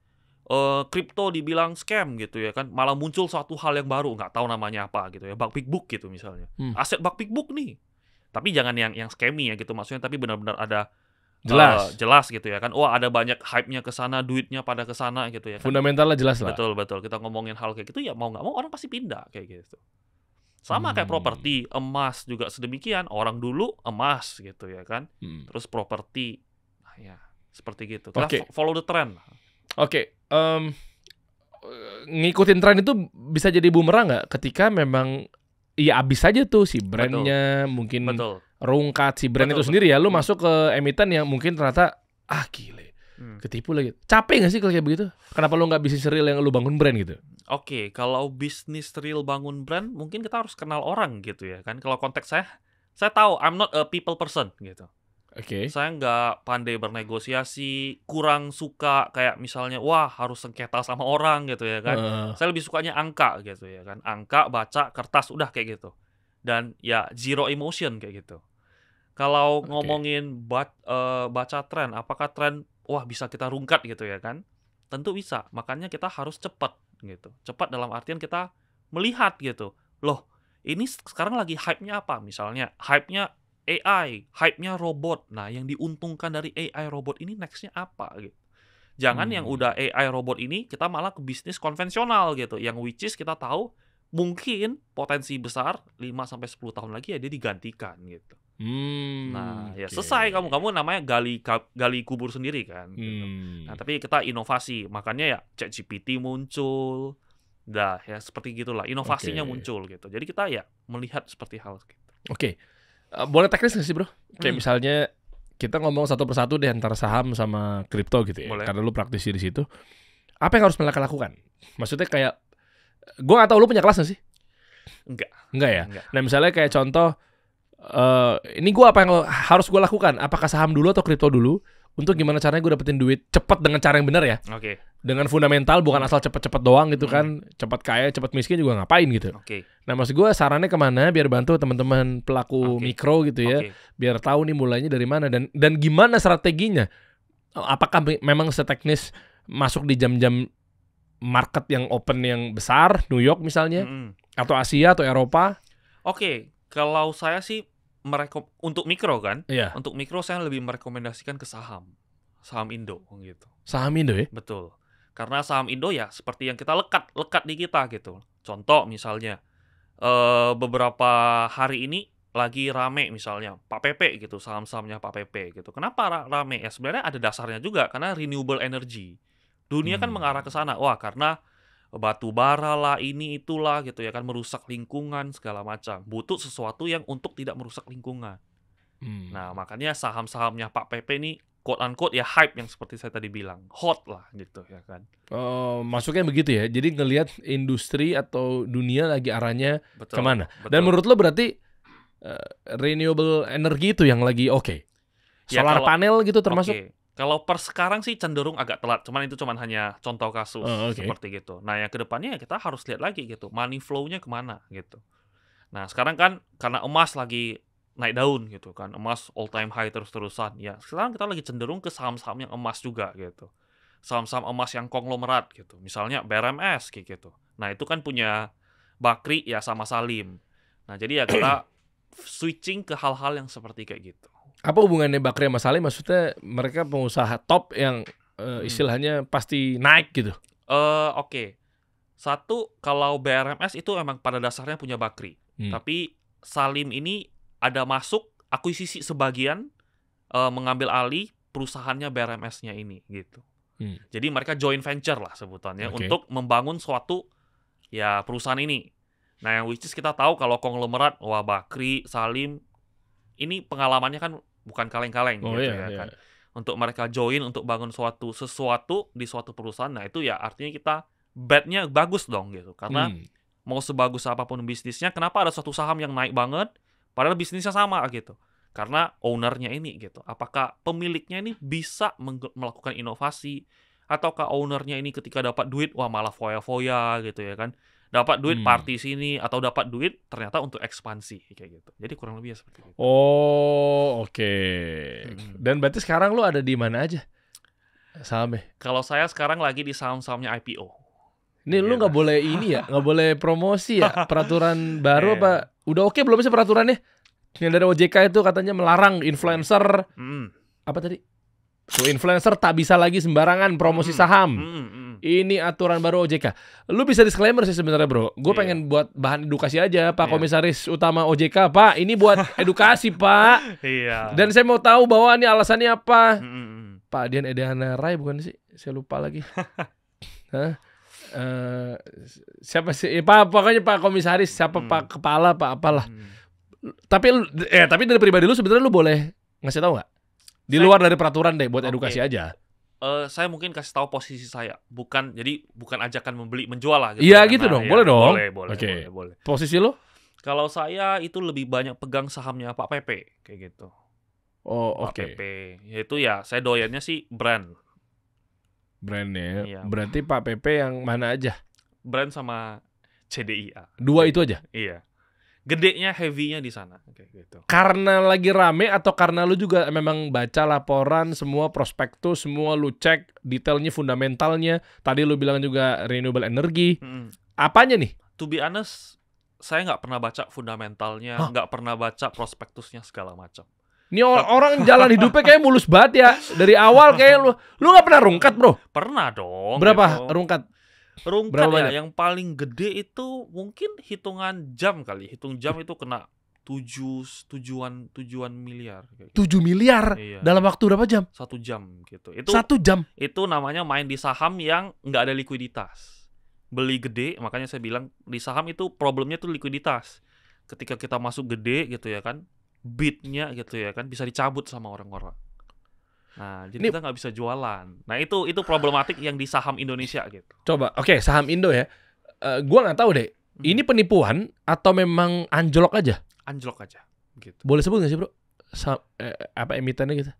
kripto dibilang scam gitu ya kan, malah muncul suatu hal yang baru, nggak tahu namanya apa gitu ya, bug big book gitu misalnya. Aset bug big book nih. Tapi jangan yang scammy ya gitu maksudnya, tapi benar-benar ada jelas gitu ya kan. Wah, ada banyak hype-nya ke sana, duitnya pada ke sana gitu ya kan. Fundamentalnya jelas lah. Betul. Kita ngomongin hal kayak gitu ya mau nggak mau orang pasti pindah kayak gitu. Sama kayak properti, emas juga sedemikian. Orang dulu emas gitu ya kan. Terus properti, nah ya seperti gitu. Kita follow the trend. Oke, ngikutin tren itu bisa jadi bumerang nggak? Ketika memang ya abis aja tuh si brandnya mungkin rungkat si brand itu sendiri ya. Lu masuk ke emiten yang mungkin ternyata gile, ketipu lagi. Capek nggak sih kalau kayak begitu? Kenapa lu nggak bisnis real yang lu bangun brand gitu? Oke, kalau bisnis real bangun brand, mungkin kita harus kenal orang gitu ya kan. Kalau konteks saya tahu I'm not a people person gitu. Oke. Saya nggak pandai bernegosiasi, kurang suka kayak misalnya, wah harus sengketa sama orang gitu ya kan. Heeh. Saya lebih sukanya angka gitu ya kan. Angka, baca, kertas, udah kayak gitu. Dan ya zero emotion kayak gitu. Kalau Oke. ngomongin baca tren, apakah tren wah bisa kita rungkat gitu ya kan? Tentu bisa. Makanya kita harus cepat gitu. Cepat dalam artian kita melihat gitu. Loh, ini sekarang lagi hype-nya apa? Misalnya hype-nya AI, hype-nya robot. Nah, yang diuntungkan dari AI robot ini next-nya apa gitu. Jangan yang udah AI robot ini kita malah ke bisnis konvensional gitu. Yang which is kita tahu mungkin potensi besar 5 sampai 10 tahun lagi ya dia digantikan gitu. Nah, ya Oke. selesai kamu namanya gali kubur sendiri kan gitu. Nah, tapi kita inovasi. Makanya ya ChatGPT muncul. Dah ya seperti gitulah. Inovasinya Oke. muncul gitu. Jadi kita ya melihat seperti hal gitu. Oke. Boleh teknis nggak sih bro? Kayak Hmm. misalnya kita ngomong satu persatu deh antara saham sama kripto gitu ya. Boleh. Karena lu praktisi di situ. Apa yang harus mereka lakukan? Maksudnya kayak, gue nggak tahu lu punya kelas nggak sih? Enggak ya. Enggak. Nah misalnya kayak contoh, ini gue apa yang harus gue lakukan? Apakah saham dulu atau kripto dulu? Untuk gimana caranya gue dapetin duit cepat dengan cara yang benar ya? Oke. Dengan fundamental, bukan asal cepet-cepet doang gitu kan. Cepat kaya, cepat miskin juga ngapain gitu. Oke. Nah maksud gue sarannya kemana biar bantu teman-teman pelaku Oke. mikro gitu ya. Oke. Biar tahu nih mulainya dari mana dan gimana strateginya. Apakah memang seteknis masuk di jam-jam market yang open yang besar, New York misalnya, Mm-mm. atau Asia atau Eropa? Oke, kalau saya sih untuk mikro kan, Iya. untuk mikro saya lebih merekomendasikan ke saham Indo gitu. Saham Indo ya? Betul. Karena saham Indo ya seperti yang kita lekat di kita gitu. Contoh misalnya beberapa hari ini lagi rame misalnya Pak Pepe gitu, saham-sahamnya Pak Pepe gitu. Kenapa rame? Ya sebenarnya ada dasarnya juga karena renewable energy. Dunia kan mengarah ke sana. Wah, karena batu bara lah, ini itulah gitu ya kan, merusak lingkungan segala macam. Butuh sesuatu yang untuk tidak merusak lingkungan. Nah, makanya saham-sahamnya Pak Pepe ini quote unquote ya hype yang seperti saya tadi bilang, hot lah gitu ya kan. Oh, masuknya begitu ya. Jadi ngelihat industri atau dunia lagi arahnya Betul. kemana. Betul. Dan menurut lo berarti renewable energy itu yang lagi oke. Ya, Solar kalau- panel gitu termasuk. Oke. Kalau per sekarang sih cenderung agak telat, cuman itu cuman hanya contoh kasus Oh, oke. seperti gitu. Nah, yang kedepannya ya kita harus lihat lagi gitu, money flow-nya kemana gitu. Nah, sekarang kan karena emas lagi naik daun gitu kan, emas all time high terus-terusan. Ya, sekarang kita lagi cenderung ke saham-saham yang emas juga gitu. Saham-saham emas yang konglomerat gitu. Misalnya BRMS kayak gitu. Nah, itu kan punya Bakri ya sama Salim. Nah, jadi ya kita switching ke hal-hal yang seperti kayak gitu. Apa hubungannya Bakri sama Salim? Maksudnya mereka pengusaha top yang istilahnya pasti naik gitu. Oke. Satu, kalau BRMS itu emang pada dasarnya punya Bakri. Tapi Salim ini ada masuk akuisisi sebagian mengambil alih perusahaannya BRMS-nya ini gitu. Jadi mereka joint venture lah sebutannya untuk membangun suatu ya perusahaan ini. Nah, yang which is kita tahu kalau konglomerat, wah Bakri, Salim ini pengalamannya kan bukan kaleng-kaleng gitu kan. Untuk mereka join untuk bangun sesuatu di suatu perusahaan, nah itu ya artinya kita bet-nya bagus dong gitu. Karena mau sebagus apapun bisnisnya, kenapa ada suatu saham yang naik banget padahal bisnisnya sama gitu. Karena ownernya ini gitu. Apakah pemiliknya ini bisa melakukan inovasi, ataukah ownernya ini ketika dapat duit wah malah foya-foya gitu ya kan. Dapat duit party sini atau dapat duit ternyata untuk ekspansi kayak gitu. Jadi kurang lebih seperti itu. Oh, oke. Dan berarti sekarang lu ada di mana aja sahamnya? Kalau saya sekarang lagi di saham-sahamnya IPO. Ini lu nggak boleh ini ya, nggak boleh promosi ya peraturan baru apa? Udah oke belum sih peraturannya? Yang dari OJK itu katanya melarang influencer apa tadi? Tuh, influencer tak bisa lagi sembarangan promosi saham. Ini aturan baru OJK. Lu bisa disclaimer sih sebenarnya bro. Gue pengen buat bahan edukasi aja Pak Komisaris Utama OJK. Pak, ini buat edukasi Pak. Iya. Dan saya mau tahu bahwa ini alasannya apa. Pak Dian Edana Rai bukan sih? Saya lupa lagi. Hah? Siapa sih? Pak, pokoknya Pak Komisaris, siapa Pak Kepala, Pak apalah. Tapi dari pribadi lu sebenarnya lu boleh ngasih tahu nggak? Di luar dari peraturan deh, buat edukasi aja. Saya mungkin kasih tahu posisi saya, bukan ajakan membeli menjual lah gitu. Iya gitu dong, boleh dong. Boleh. Posisi lo? Kalau saya itu lebih banyak pegang sahamnya Pak Pepe kayak gitu. Oh, Pak oke. PP. Yaitu ya saya doyannya sih brand. Brandnya. Iya. Berarti Pak PP yang mana aja? Brand sama CDIA. Dua itu aja? Iya. Gedenya, heavy-nya di sana kayak gitu. Karena lagi rame atau karena lu juga memang baca laporan semua prospektus, semua lu cek detailnya, fundamentalnya. Tadi lu bilang juga renewable energy. Apanya nih? To be honest, saya nggak pernah baca fundamentalnya, nggak pernah baca prospektusnya segala macam. Ini orang jalan hidupnya kayak mulus banget ya. Dari awal kayak lu nggak pernah rungkat, bro? Pernah dong. Berapa gitu. rungkat? Rungkat Berapa ya, banyak? yang paling gede itu mungkin hitungan jam kali. Hitung jam itu kena tujuan miliar. Kayak gitu. 7 miliar Iya. dalam waktu berapa jam? 1 jam gitu. 1 jam. Itu namanya main di saham yang nggak ada likuiditas. Beli gede, makanya saya bilang di saham itu problemnya tuh likuiditas. Ketika kita masuk gede gitu ya kan, bidnya gitu ya kan bisa dicabut sama orang-orang. Nah, jadi kita nggak bisa jualan. Nah, itu problematik yang di saham Indonesia gitu. Coba, oke, saham Indo ya. Gua nggak tahu deh. Ini penipuan atau memang anjlok aja? Anjlok aja gitu. Boleh sebut nggak sih, bro? Apa emitennya gitu?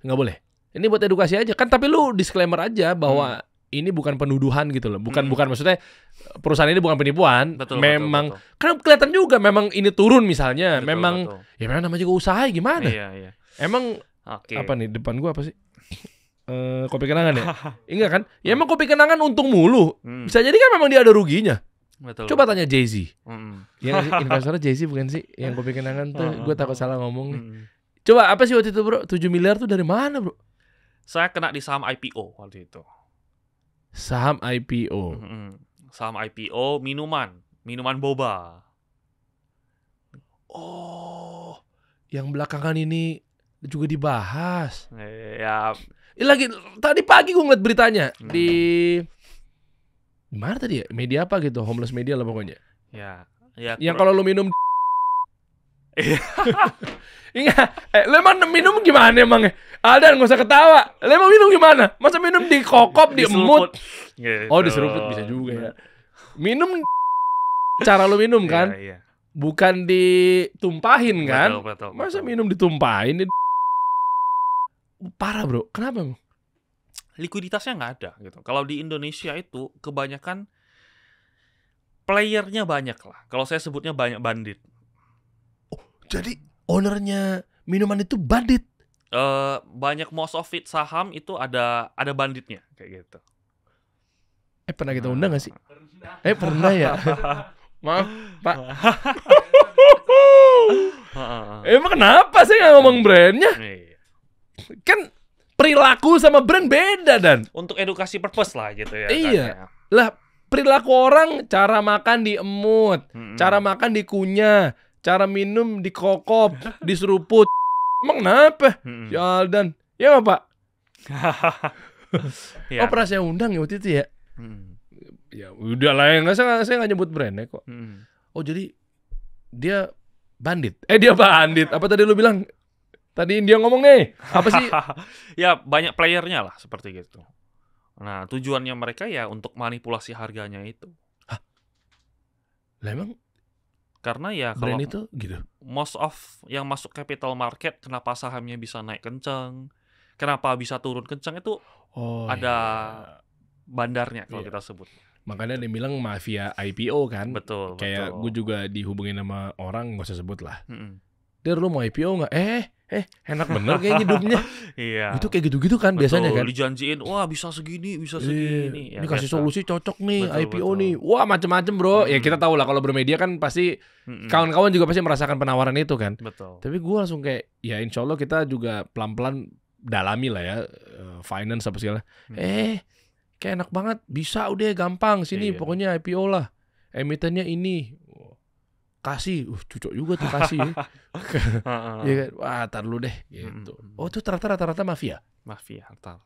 Nggak boleh. Ini buat edukasi aja kan. Tapi lu disclaimer aja bahwa ini bukan penuduhan gitu loh. Bukan maksudnya perusahaan ini bukan penipuan. Betul, memang betul. kan kelihatan juga memang ini turun misalnya. Betul, memang betul. ya memang namanya juga usaha gimana? Iya. Emang Oke. apa nih depan gua apa sih? Kopi kenangan ya? Enggak kan? Ya emang kopi kenangan untung mulu. Bisa jadi kan memang dia ada ruginya. Betul. Coba tanya Jay-Z. Iya. Ya investornya Jay-Z bukan sih? Yang kopi kenangan tuh gue takut salah ngomong nih. Coba apa sih waktu itu, bro? 7 miliar tuh dari mana, bro? Saya kena di saham IPO waktu itu. Saham IPO. Saham IPO minuman boba. Oh, yang belakangan ini juga dibahas. Ya, Lagi tadi pagi gue ngeliat beritanya di mana tadi ya? Media apa gitu? Homeless media lah pokoknya. ya. Yang kalau lu minum Ingat, lu emang minum gimana emangnya? Aldan gak usah ketawa. Lu emang minum gimana? Masa minum di kokop, di emut? Gitu. Oh, diseruput bisa juga ya. Minum cara lu minum kan? Iya. Bukan ditumpahin kan? Betul. Masa minum ditumpahin? Parah, bro. Kenapa, bro? Likuiditasnya nggak ada gitu. Kalau di Indonesia itu kebanyakan playernya banyak lah. Kalau saya sebutnya banyak bandit. Oh, jadi ownernya minuman itu bandit? Banyak most of it saham itu ada banditnya kayak gitu. Pernah kita undang gak sih? Pernah ya? Maaf, Pak. Emang kenapa sih gak ngomong brandnya? Iya. Kan perilaku sama brand beda, Dan. Untuk edukasi purpose lah gitu ya. Iya. Kan, ya. Lah, perilaku orang cara makan diemut, cara makan dikunyah, cara minum dikokop, diseruput. Emang kenapa? Ya Aldan. Ya nggak, Pak? Ya. Oh, pernah saya undang ya waktu itu ya? Ya udah lah, saya nggak nyebut brandnya kok. Oh, jadi dia bandit. Dia bandit. Apa tadi lu bilang? Tadi dia ngomong nih. Apa sih? Ya, banyak playernya lah seperti gitu. Nah, tujuannya mereka ya untuk manipulasi harganya itu. Hah? Lah emang karena ya brand kalau itu gitu. most of yang masuk capital market, kenapa sahamnya bisa naik kencang, kenapa bisa turun kencang itu ada bandarnya kalau kita sebut. Makanya dia bilang mafia IPO kan. Betul. Kayak gue juga dihubungin sama orang, gak usah sebut lah. Der, lu mau IPO gak? Enak bener kayaknya hidupnya. Iya. Itu kayak gitu-gitu kan. Betul, biasanya kan. Dijanjiin, wah bisa segini, bisa segini. Ini kasih solusi cocok nih, betul, IPO nih. Wah macem-macem bro. Ya kita tahu lah kalau bermedia kan pasti kawan-kawan juga pasti merasakan penawaran itu kan. Betul. Tapi gue langsung kayak, ya insya Allah kita juga pelan-pelan dalami lah ya. Finance apa segala. Kayak enak banget. Bisa udah gampang. Sini pokoknya IPO lah. Emitennya ini. Kasih, cocok juga tuh kasih. Ya kan, wah tar lu deh gitu. Oh itu rata-rata mafia. Mafia rata.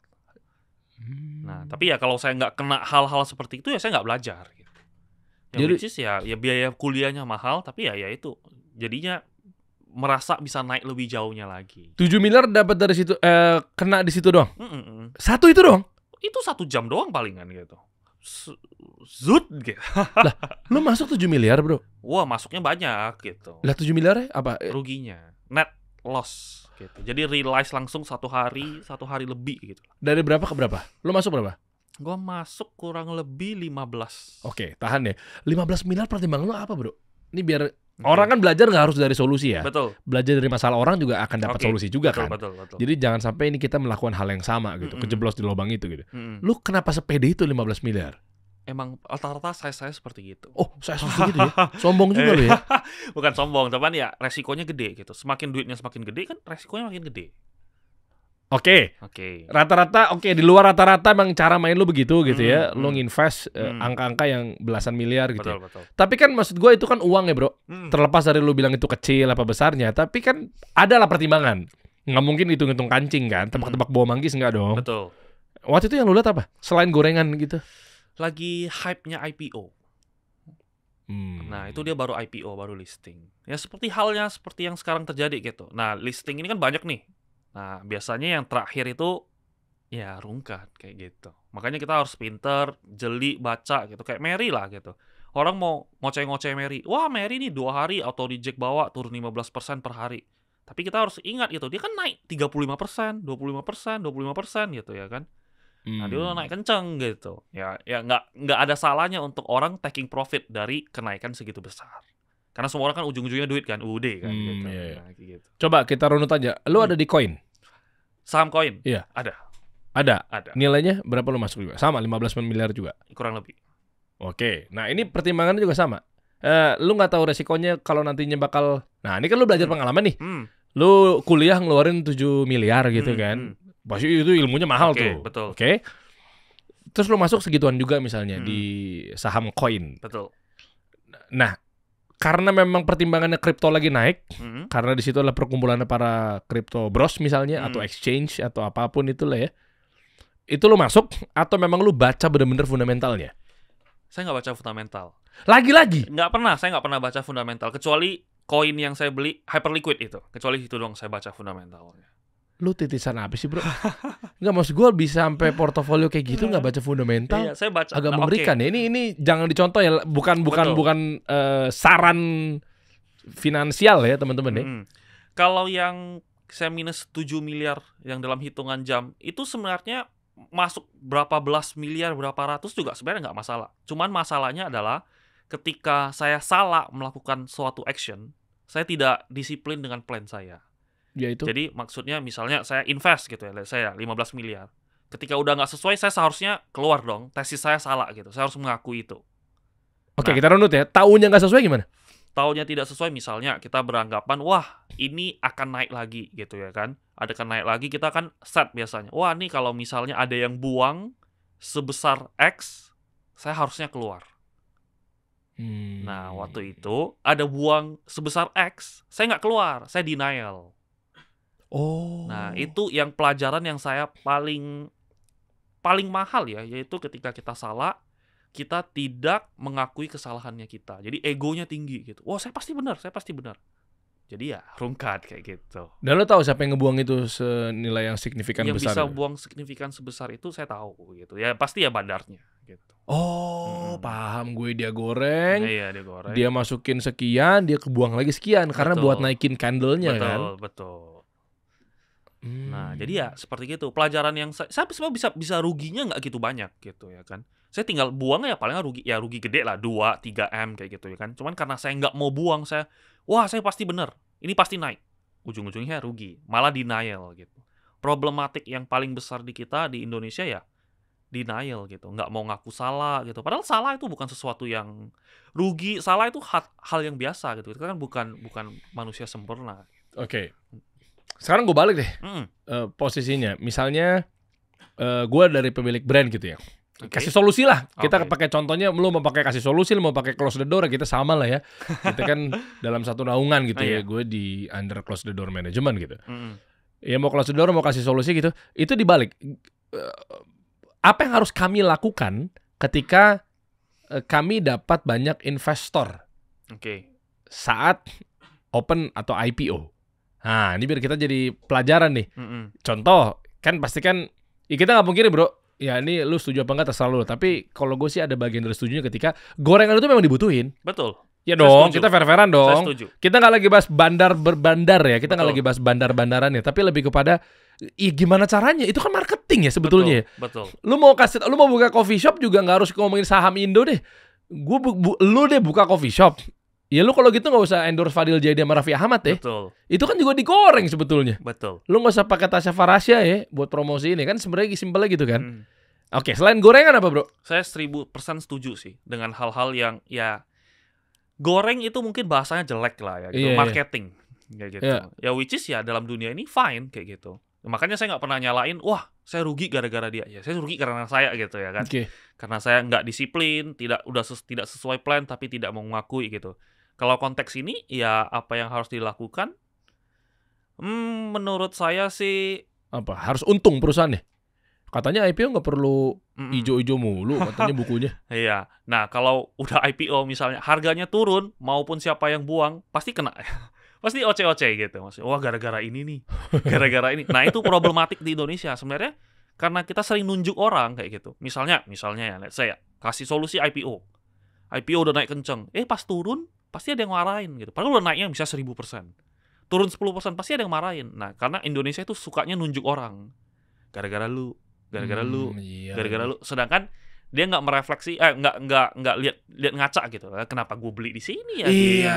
Nah tapi ya kalau saya nggak kena hal-hal seperti itu ya saya nggak belajar. Gitu. Ya, jadi which is ya biaya kuliahnya mahal tapi ya itu jadinya merasa bisa naik lebih jauhnya lagi. 7 miliar dapat dari situ, kena di situ doang. Satu itu doang. Itu 1 jam doang palingan gitu. Zut gitu. Lah, lu masuk 7 miliar bro? Wah masuknya banyak gitu. Lah 7 miliarnya apa? Ruginya. Net loss gitu. Jadi realize langsung satu hari lebih gitu. Dari berapa ke berapa? Lu masuk berapa? Gua masuk kurang lebih 15. Oke, tahan ya. 15 miliar pertimbangan lu apa, bro? Ini biar orang kan belajar nggak harus dari solusi ya. Betul. Belajar dari masalah orang juga akan dapat solusi juga betul, kan. Betul. Jadi jangan sampai ini kita melakukan hal yang sama gitu, kejeblos di lubang itu gitu. Lu kenapa sepede itu 15 miliar? Emang rata-rata saya seperti gitu. Oh, saya seperti gitu ya. Sombong juga lu ya. Bukan sombong, cuman ya resikonya gede gitu. Semakin duitnya semakin gede kan resikonya makin gede. Oke. Rata-rata di luar rata-rata emang cara main lu begitu gitu ya. Lu nginvest angka-angka yang belasan miliar gitu. Betul. Tapi kan maksud gue itu kan uang ya, bro. Terlepas dari lu bilang itu kecil apa besarnya, tapi kan ada lah pertimbangan. Nggak mungkin hitung-hitung kancing kan, tebak-tebak bawa manggis nggak dong. Betul. Waktu itu yang lu lihat apa? Selain gorengan gitu. Lagi hype-nya IPO. Nah, itu dia baru IPO, baru listing. Ya seperti yang sekarang terjadi gitu. Nah, listing ini kan banyak nih. Nah, biasanya yang terakhir itu ya rungkat kayak gitu. Makanya kita harus pinter, jeli, baca gitu. Kayak Mary lah gitu. Orang mau ngoceh-ngoceh Mary. Wah, Mary nih 2 hari auto reject bawa turun 15% per hari. Tapi kita harus ingat gitu, dia kan naik 35%, 25% gitu ya kan. Nah, dia udah naik kenceng gitu. Ya nggak ada salahnya untuk orang taking profit dari kenaikan segitu besar. Karena semua orang kan ujung-ujungnya duit kan, UD kan gitu. Iya. Nah, gitu. Coba kita runut aja. Lu ada di koin? Saham koin? Iya. Ada. Nilainya berapa lu masuk juga? Sama 15 miliar juga. Kurang lebih. Oke. Nah, ini pertimbangannya juga sama. Lu nggak tahu resikonya kalau nantinya bakal. Nah, ini kan lu belajar pengalaman nih. Lu kuliah ngeluarin 7 miliar gitu kan. Pasti itu ilmunya mahal tuh. Betul. Oke. Terus lu masuk segituan juga misalnya di saham koin. Betul. Nah, karena memang pertimbangannya kripto lagi naik, karena di situ adalah perkumpulan para kripto bros misalnya atau exchange atau apapun itulah ya. Itu lu masuk atau memang lu baca benar-benar fundamentalnya? Saya nggak baca fundamental. Lagi-lagi? Saya nggak pernah baca fundamental kecuali koin yang saya beli Hyperliquid itu. Kecuali itu doang saya baca fundamentalnya. Lu titisan apa sih, bro? Nggak, maksud gue bisa sampai portofolio kayak gitu nggak baca fundamental. Iya, saya baca. Agak mengerikan ya. Ini jangan dicontoh ya. Bukan saran finansial ya, teman-teman ya. Kalau yang saya minus 7 miliar yang dalam hitungan jam itu sebenarnya masuk berapa belas miliar, berapa ratus juga sebenarnya nggak masalah. Cuman masalahnya adalah ketika saya salah melakukan suatu action, saya tidak disiplin dengan plan saya. Yaitu? Jadi maksudnya misalnya saya invest gitu ya, saya 15 miliar. Ketika udah nggak sesuai, saya seharusnya keluar dong. Tesis saya salah gitu. Saya harus mengakui itu. Oke, kita runut ya. Taunya nggak sesuai gimana? Taunya tidak sesuai, misalnya kita beranggapan, wah ini akan naik lagi gitu ya kan. Akan naik lagi, kita kan set biasanya. Wah nih kalau misalnya ada yang buang sebesar X, saya harusnya keluar. Nah, waktu itu ada buang sebesar X, saya nggak keluar, saya denial. Nah, itu yang pelajaran yang saya paling mahal ya, yaitu ketika kita salah, kita tidak mengakui kesalahannya kita. Jadi egonya tinggi gitu. Wah, saya pasti benar. Jadi ya rungkat kayak gitu. Dan lo tahu siapa yang ngebuang itu senilai yang signifikan yang besar? Yang bisa buang signifikan sebesar itu saya tahu gitu. Ya pasti ya bandarnya gitu. Paham gue, dia goreng. Iya, dia goreng. Dia masukin sekian, dia kebuang lagi sekian karena buat naikin candlenya kan. Betul. Nah, jadi ya seperti gitu. Pelajaran yang saya bisa ruginya nggak gitu banyak gitu ya kan. Saya tinggal buang ya paling rugi gede lah 2-3 M kayak gitu ya kan. Cuman karena saya nggak mau buang, saya pasti benar. Ini pasti naik. Ujung-ujungnya rugi, malah denial gitu. Problematik yang paling besar di kita di Indonesia ya denial gitu. Nggak mau ngaku salah gitu. Padahal salah itu bukan sesuatu yang rugi, salah itu hal yang biasa gitu. Itu kan bukan manusia sempurna. Oke. Sekarang gue balik deh posisinya. Misalnya gue dari pemilik brand gitu ya. Kasih solusi lah. Kita pakai contohnya, lu mau pakai kasih solusi, lu mau pakai close the door, kita sama lah ya. Kita kan dalam satu naungan gitu ya. Gue di under close the door management gitu. Ya mau close the door, mau kasih solusi gitu. Itu dibalik. Apa yang harus kami lakukan ketika kami dapat banyak investor saat open atau IPO? Nah, ini biar kita jadi pelajaran nih. Contoh, kan pasti kan ya kita nggak mungkin bro. Ya ini lu setuju apa enggak terserah lu. Tapi kalau gue sih ada bagian dari setujunya ketika gorengan itu memang dibutuhin. Betul. Ya Saya dong, setuju. kita fair-fairan Saya dong. setuju. Kita nggak lagi bahas bandar berbandar ya, kita nggak Betul. lagi bahas bandar-bandarannya, tapi lebih kepada gimana caranya? Itu kan marketing ya sebetulnya. Betul. Lu mau buka coffee shop juga nggak harus ngomongin saham Indo deh. Lu deh buka coffee shop. Ya lu kalau gitu nggak usah endorse Fadil Jaidi sama Raffi Ahmad ya. Betul. Itu kan juga digoreng sebetulnya. Betul. Lu nggak usah pakai Tasya Farasya ya buat promosi ini kan sebenarnya simpelnya gitu kan. Hmm. Oke, selain gorengan apa bro? Saya 1000% setuju sih dengan hal-hal yang ya goreng itu mungkin bahasanya jelek lah ya gitu. Iya. Marketing kayak gitu. Iya. Ya which is ya dalam dunia ini fine kayak gitu. Makanya saya nggak pernah nyalain, wah saya rugi gara-gara dia. Ya saya rugi karena saya gitu ya kan. Oke. Karena saya nggak disiplin, tidak sesuai plan tapi tidak mau mengakui gitu. Kalau konteks ini ya apa yang harus dilakukan? Menurut saya sih Apa? Harus untung perusahaannya. Katanya IPO nggak perlu mm-mm. ijo-ijo mulu katanya bukunya. Iya. Nah, kalau udah IPO misalnya harganya turun maupun siapa yang buang pasti kena. Pasti oce-oce gitu maksudnya. Wah, gara-gara ini nih. Gara-gara ini. Nah, itu problematik di Indonesia sebenarnya karena kita sering nunjuk orang kayak gitu. Misalnya ya, let's say ya, kasih solusi IPO. IPO udah naik kenceng. Pas turun pasti ada yang marahin gitu. Padahal udah naiknya bisa 1000%. Turun 10% pasti ada yang marahin. Nah, karena Indonesia itu sukanya nunjuk orang. Gara-gara lu, gara-gara lu, Iya. gara-gara lu. Sedangkan dia nggak merefleksi, nggak lihat ngaca gitu. Kenapa gue beli di sini ya? Iya.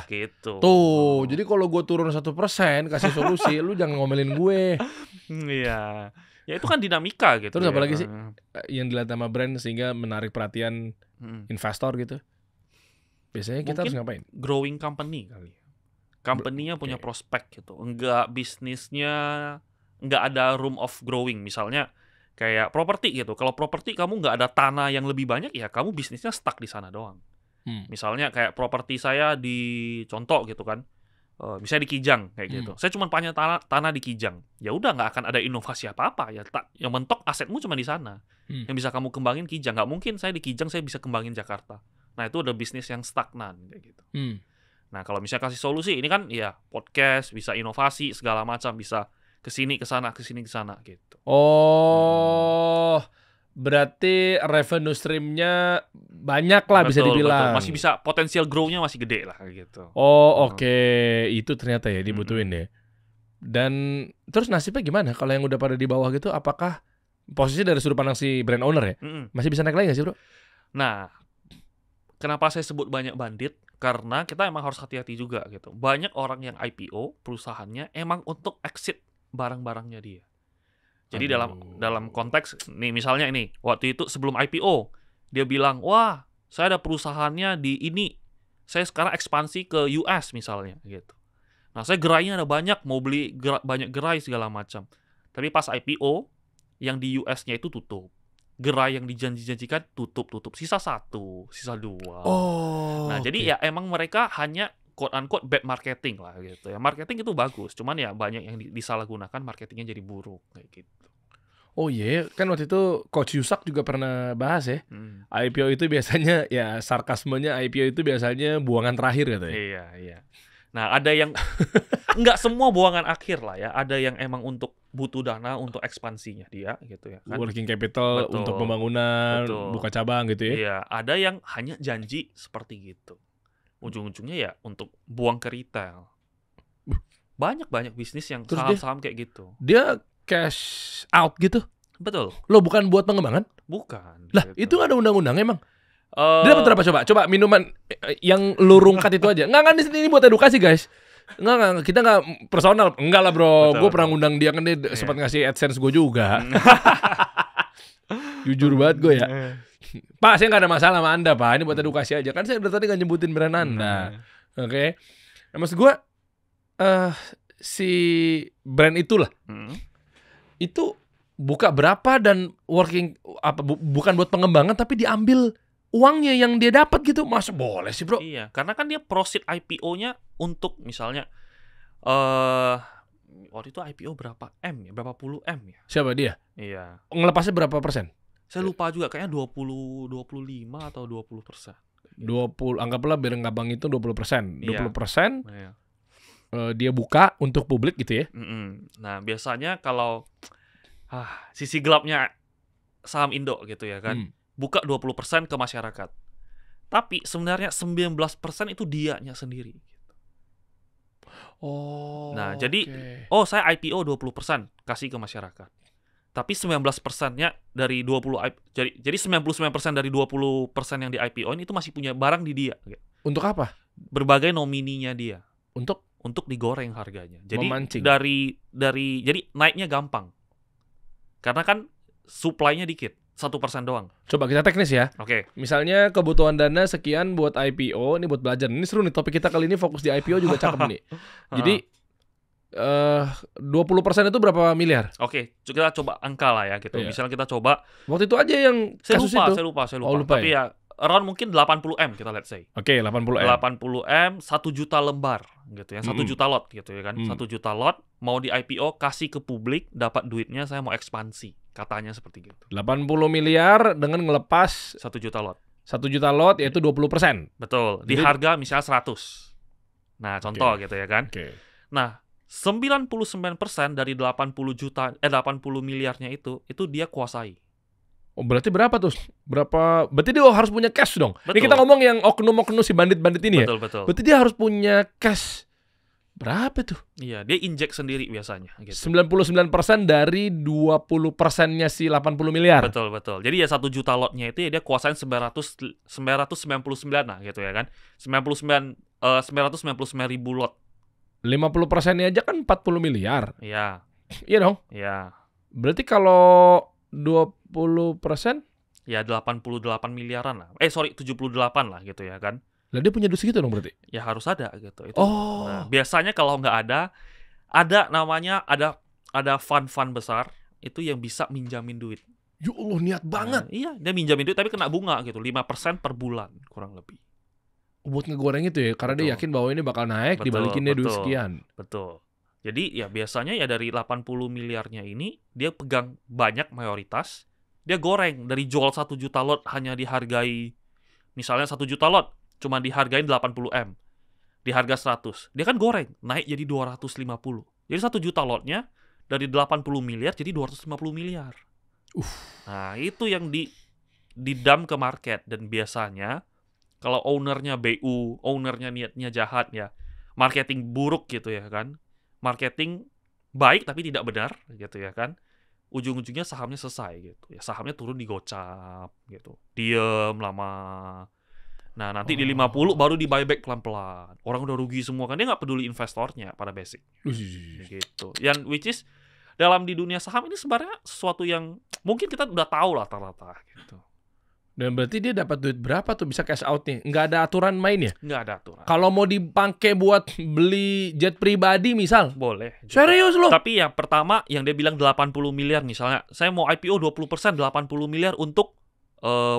Gitu. Tuh, jadi kalau gue turun 1% kasih solusi, lu jangan ngomelin gue. Iya. Ya itu kan dinamika gitu. Terus ya. apa lagi sih yang dilihat sama brand sehingga menarik perhatian investor gitu? Biasanya kita Mungkin harus ngapain? growing company kali. Company-nya punya prospek gitu. Enggak bisnisnya enggak ada room of growing. Misalnya kayak properti gitu. Kalau properti kamu nggak ada tanah yang lebih banyak ya kamu bisnisnya stuck di sana doang. Misalnya kayak properti saya di contoh gitu kan. Misalnya di Kijang kayak gitu. Saya cuma punya tanah di Kijang. Ya udah nggak akan ada inovasi apa-apa ya. Yang mentok asetmu cuma di sana. Yang bisa kamu kembangin Kijang. Nggak mungkin saya di Kijang saya bisa kembangin Jakarta. Nah itu udah bisnis yang stagnan kayak gitu. Nah kalau misalnya kasih solusi ini kan ya podcast bisa inovasi segala macam bisa kesini kesana gitu. Oh, berarti revenue streamnya banyak lah bisa dibilang. Betul. Masih bisa potensial grow-nya masih gede lah gitu. Oh oke. Itu ternyata ya dibutuhin ya. Dan terus nasibnya gimana kalau yang udah pada di bawah gitu? Apakah posisi dari sudut pandang si brand owner ya masih bisa naik lagi nggak sih bro? Nah, kenapa saya sebut banyak bandit? Karena kita emang harus hati-hati juga gitu. Banyak orang yang IPO perusahaannya emang untuk exit barang-barangnya dia. Jadi dalam konteks nih misalnya ini waktu itu sebelum IPO dia bilang wah saya ada perusahaannya di ini saya sekarang ekspansi ke US misalnya gitu. Nah saya gerainya ada banyak mau beli banyak gerai segala macam. Tapi pas IPO yang di US-nya itu tutup. Gerai yang dijanjikan tutup sisa 1 sisa 2. Nah jadi ya emang mereka hanya quote unquote bad marketing lah gitu ya. Marketing itu bagus, cuman ya banyak yang disalahgunakan marketingnya jadi buruk kayak gitu. Oh iya, kan waktu itu Coach Yusak juga pernah bahas ya. IPO itu biasanya ya sarkasmenya IPO itu biasanya buangan terakhir katanya. Iya. Nah, ada yang enggak semua buangan akhir lah ya. Ada yang emang untuk butuh dana untuk ekspansinya dia gitu ya kan. Working capital untuk pembangunan, buka cabang gitu ya. Iya, ada yang hanya janji seperti gitu. Ujung-ujungnya ya untuk buang ke retail. Banyak bisnis yang saham-saham kayak gitu. Dia cash out gitu. Betul. Lo bukan buat pengembangan? Bukan. Lah, gitu. itu nggak ada undang-undang emang. Dia dapat berapa coba minuman yang lu rungkat itu aja. Enggak ini buat edukasi guys. Enggak kita enggak personal. Enggak lah bro, gue pernah ngundang dia kan dia sempat ngasih AdSense gue juga. Jujur banget gue ya. Pak, saya nggak ada masalah sama Anda, Pak. Ini buat edukasi aja. Kan saya dari tadi nggak nyebutin brand Anda. Oke. Nah, maksud gue, si brand itulah, itu buka berapa dan bukan buat pengembangan, tapi diambil uangnya yang dia dapat gitu. Masa boleh sih, bro? Iya, karena kan dia proceed IPO-nya untuk misalnya, waktu itu IPO berapa M ya? Berapa puluh M ya? Siapa dia? Iya. Ngelepasnya berapa persen? Saya lupa juga, kayaknya 25 atau 20%. 20, anggaplah biar nggak bang itu 20%. 20% iya. Dia buka untuk publik gitu ya. Nah, biasanya kalau sisi gelapnya saham Indo gitu ya kan, buka 20% ke masyarakat. Tapi sebenarnya 19% itu dianya sendiri. Oh. Nah, jadi oke. saya IPO 20% kasih ke masyarakat. Tapi 19%-nya dari 20 jadi 99% dari 20% yang di IPO-in itu masih punya barang di dia. Untuk apa? Berbagai nomininya dia Untuk digoreng harganya. Jadi memancing. jadi naiknya gampang. Karena kan supply-nya dikit, 1% doang. Coba kita teknis ya. Oke. Misalnya kebutuhan dana sekian buat IPO, ini buat belajar. Ini seru nih, topik kita kali ini fokus di IPO juga cakep nih. Jadi 20% itu berapa miliar? Oke, kita coba angka lah ya gitu. Iya. Misalnya kita coba Waktu itu aja yang kasus itu. saya lupa. Oh, lupa Tapi ya around mungkin 80M kita let's say. Oke, 80M. 80M 1 juta lembar gitu ya. 1 juta lot gitu ya kan. 1 juta lot mau di IPO kasih ke publik, dapat duitnya saya mau ekspansi. Katanya seperti gitu. 80 miliar dengan ngelepas 1 juta lot. 1 juta lot yaitu 20%. Betul. Di Jadi- harga misalnya 100. Nah, contoh Oke. gitu ya kan. Oke. Nah, 99% dari 80 miliarnya itu dia kuasai. Oh, berarti berapa tuh? Berarti dia harus punya cash dong. Ini Betul. kita ngomong yang oknum-oknum si bandit-bandit ini ya. Betul. Berarti dia harus punya cash berapa tuh? Iya, dia injek sendiri biasanya gitu. 99% dari 20%-nya si 80 miliar. Betul. Jadi ya 1 juta lotnya itu ya dia kuasain 999 lah gitu ya kan. 999 ribu lot. 50%-nya aja kan 40 miliar. Iya. Iya dong. Iya. Berarti kalau 20%, Ya 88 miliaran lah. 78 lah gitu ya kan. lah dia punya duit segitu dong berarti. Ya harus ada gitu. Itu. Oh. Nah, biasanya kalau nggak ada namanya ada fund besar itu yang bisa minjamin duit. Ya Allah, niat banget. Nah, iya, dia minjamin duit tapi kena bunga gitu, 5% per bulan kurang lebih. Buat ngegoreng itu ya, karena dia Betul. yakin bahwa ini bakal naik, Betul, dibalikin dia duit betul. sekian. Betul. Jadi ya biasanya ya dari 80 miliarnya ini dia pegang banyak mayoritas, dia goreng dari jual 1 juta lot hanya dihargai misalnya 1 juta lot cuma dihargain 80M. Di harga 100. Dia kan goreng, naik jadi 250. Jadi 1 juta lotnya dari 80 miliar jadi 250 miliar. Nah, itu yang didam ke market dan biasanya kalau ownernya BU, ownernya niatnya jahat ya, marketing buruk gitu ya kan, marketing baik tapi tidak benar gitu ya kan, ujung-ujungnya sahamnya selesai gitu ya, sahamnya turun digocap gitu, diem lama. Nah nanti di 50 baru di buyback pelan-pelan, orang udah rugi semua kan, dia nggak peduli investornya pada basic gitu. Yang which is dalam di dunia saham ini sebenarnya sesuatu yang mungkin kita udah tahu lah rata-rata gitu. Dan berarti dia dapat duit berapa tuh bisa cash out nih? Nggak ada aturan main ya? Nggak ada aturan. Kalau mau dipakai buat beli jet pribadi misal? Boleh. Serius loh? Tapi yang pertama yang dia bilang 80 miliar misalnya, saya mau IPO 20% 80 miliar untuk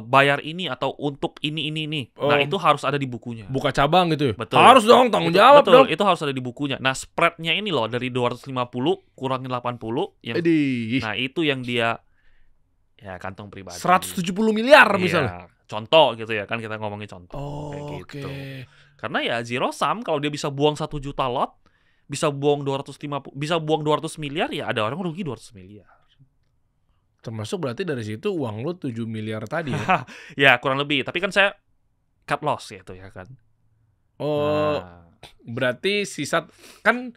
bayar ini atau untuk ini. Nah, itu harus ada di bukunya. Buka cabang gitu ya? Betul. Harus dong, tanggung jawab betul, dong. itu harus ada di bukunya. Nah, spreadnya ini loh dari 250 kurangin 80 yang Edih. nah itu yang dia ya kantong pribadi. 170 miliar Iya, misalnya. contoh gitu ya kan, kita ngomongin contoh. Oh, kayak oke. gitu. Karena ya zero sum kalau dia bisa buang 1 juta lot, bisa buang 250, bisa buang 200 miliar ya ada orang rugi 200 miliar. Termasuk berarti dari situ uang lu 7 miliar tadi ya? Ya kurang lebih, tapi kan saya cut loss gitu ya kan. Oh, Nah, berarti sisa kan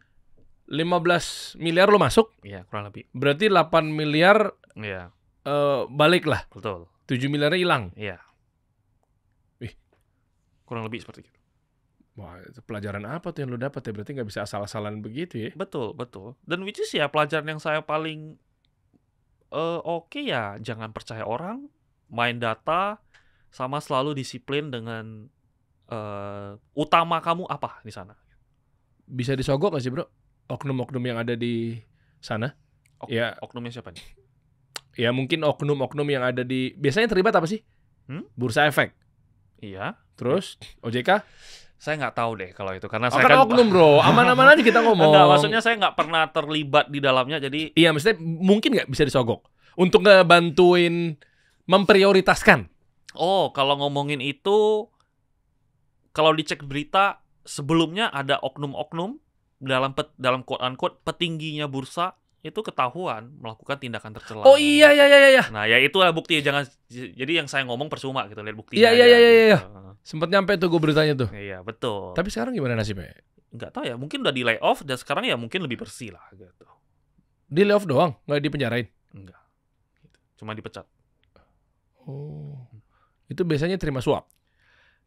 15 miliar lu masuk, iya kurang lebih. berarti 8 miliar Iya, balik lah. betul. 7 miliarnya hilang. Iya. Wih. Kurang lebih seperti itu. Wah, itu pelajaran apa tuh yang lu dapat ya? Berarti nggak bisa asal-asalan begitu ya? Betul. Dan which is ya pelajaran yang saya paling oke ya, jangan percaya orang, main data, sama selalu disiplin dengan utama kamu apa di sana. Bisa disogok nggak sih bro? Oknum-oknum yang ada di sana? Ya. Oknumnya siapa nih? Ya mungkin oknum-oknum yang ada di... Biasanya terlibat apa sih? Bursa Efek. Iya. Terus OJK? Saya nggak tahu deh kalau itu karena Oh, saya kan oknum bro, aman-aman aja kita ngomong. Enggak, maksudnya saya nggak pernah terlibat di dalamnya, jadi Iya, maksudnya mungkin nggak bisa disogok untuk ngebantuin memprioritaskan. oh kalau ngomongin itu, kalau dicek berita sebelumnya ada oknum-oknum dalam quote unquote petingginya bursa itu ketahuan melakukan tindakan tercela. Oh iya. Nah, ya itulah bukti. Jangan jadi yang saya ngomong percuma gitu, lihat buktinya Iya. aja gitu. Sempet nyampe tuh gue beritanya tuh. Iya, betul. Tapi sekarang gimana nasibnya? Nggak tahu ya, mungkin udah di layoff dan sekarang ya mungkin lebih bersih lah gitu. Di layoff doang, nggak dipenjarain? Enggak. Gitu. Cuma dipecat. Oh. Itu biasanya terima suap.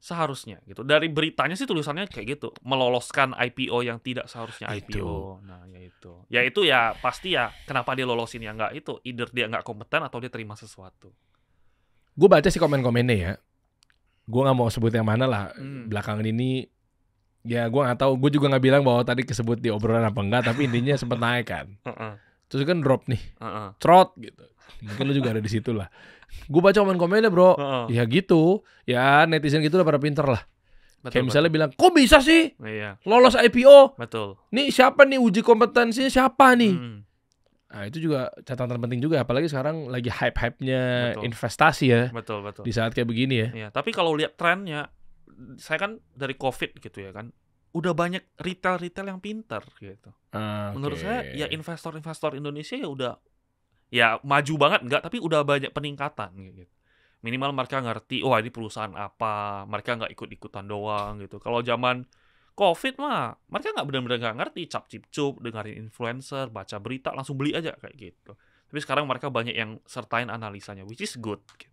Seharusnya gitu. Dari beritanya sih tulisannya kayak gitu, meloloskan IPO yang tidak seharusnya Itu. IPO. Nah, ya itu. Ya itu ya pasti ya kenapa dia lolosin ya nggak itu. Either dia nggak kompeten atau dia terima sesuatu. Gue baca sih komen-komennya ya. Gue nggak mau sebut yang mana lah. Belakangan ini ya gue nggak tahu. Gue juga nggak bilang bahwa tadi kesebut di obrolan apa enggak. Tapi intinya sempat naik kan. Terus kan drop nih, trot gitu. Mungkin lu juga ada di situ lah. Gue baca komen-komennya bro. Ya gitu. Ya netizen gitu udah pada pinter lah. Kayak misalnya bilang, kok bisa sih lolos IPO? Betul. Nih siapa nih uji kompetensinya siapa nih? Nah itu juga catatan penting juga. Apalagi sekarang lagi hype-hype-nya investasi ya. Betul. Di saat kayak begini ya. Iya, tapi kalau lihat trennya, saya kan dari COVID gitu ya kan, udah banyak retail yang pintar gitu. Menurut saya ya investor-investor Indonesia ya udah ya maju banget enggak, tapi udah banyak peningkatan gitu. Minimal mereka ngerti, wah ini perusahaan apa, mereka nggak ikut-ikutan doang gitu. Kalau zaman COVID mah mereka nggak benar-benar nggak ngerti, cap-cip-cup, dengerin influencer, baca berita, langsung beli aja kayak gitu. Tapi sekarang mereka banyak yang sertain analisanya, which is good gitu.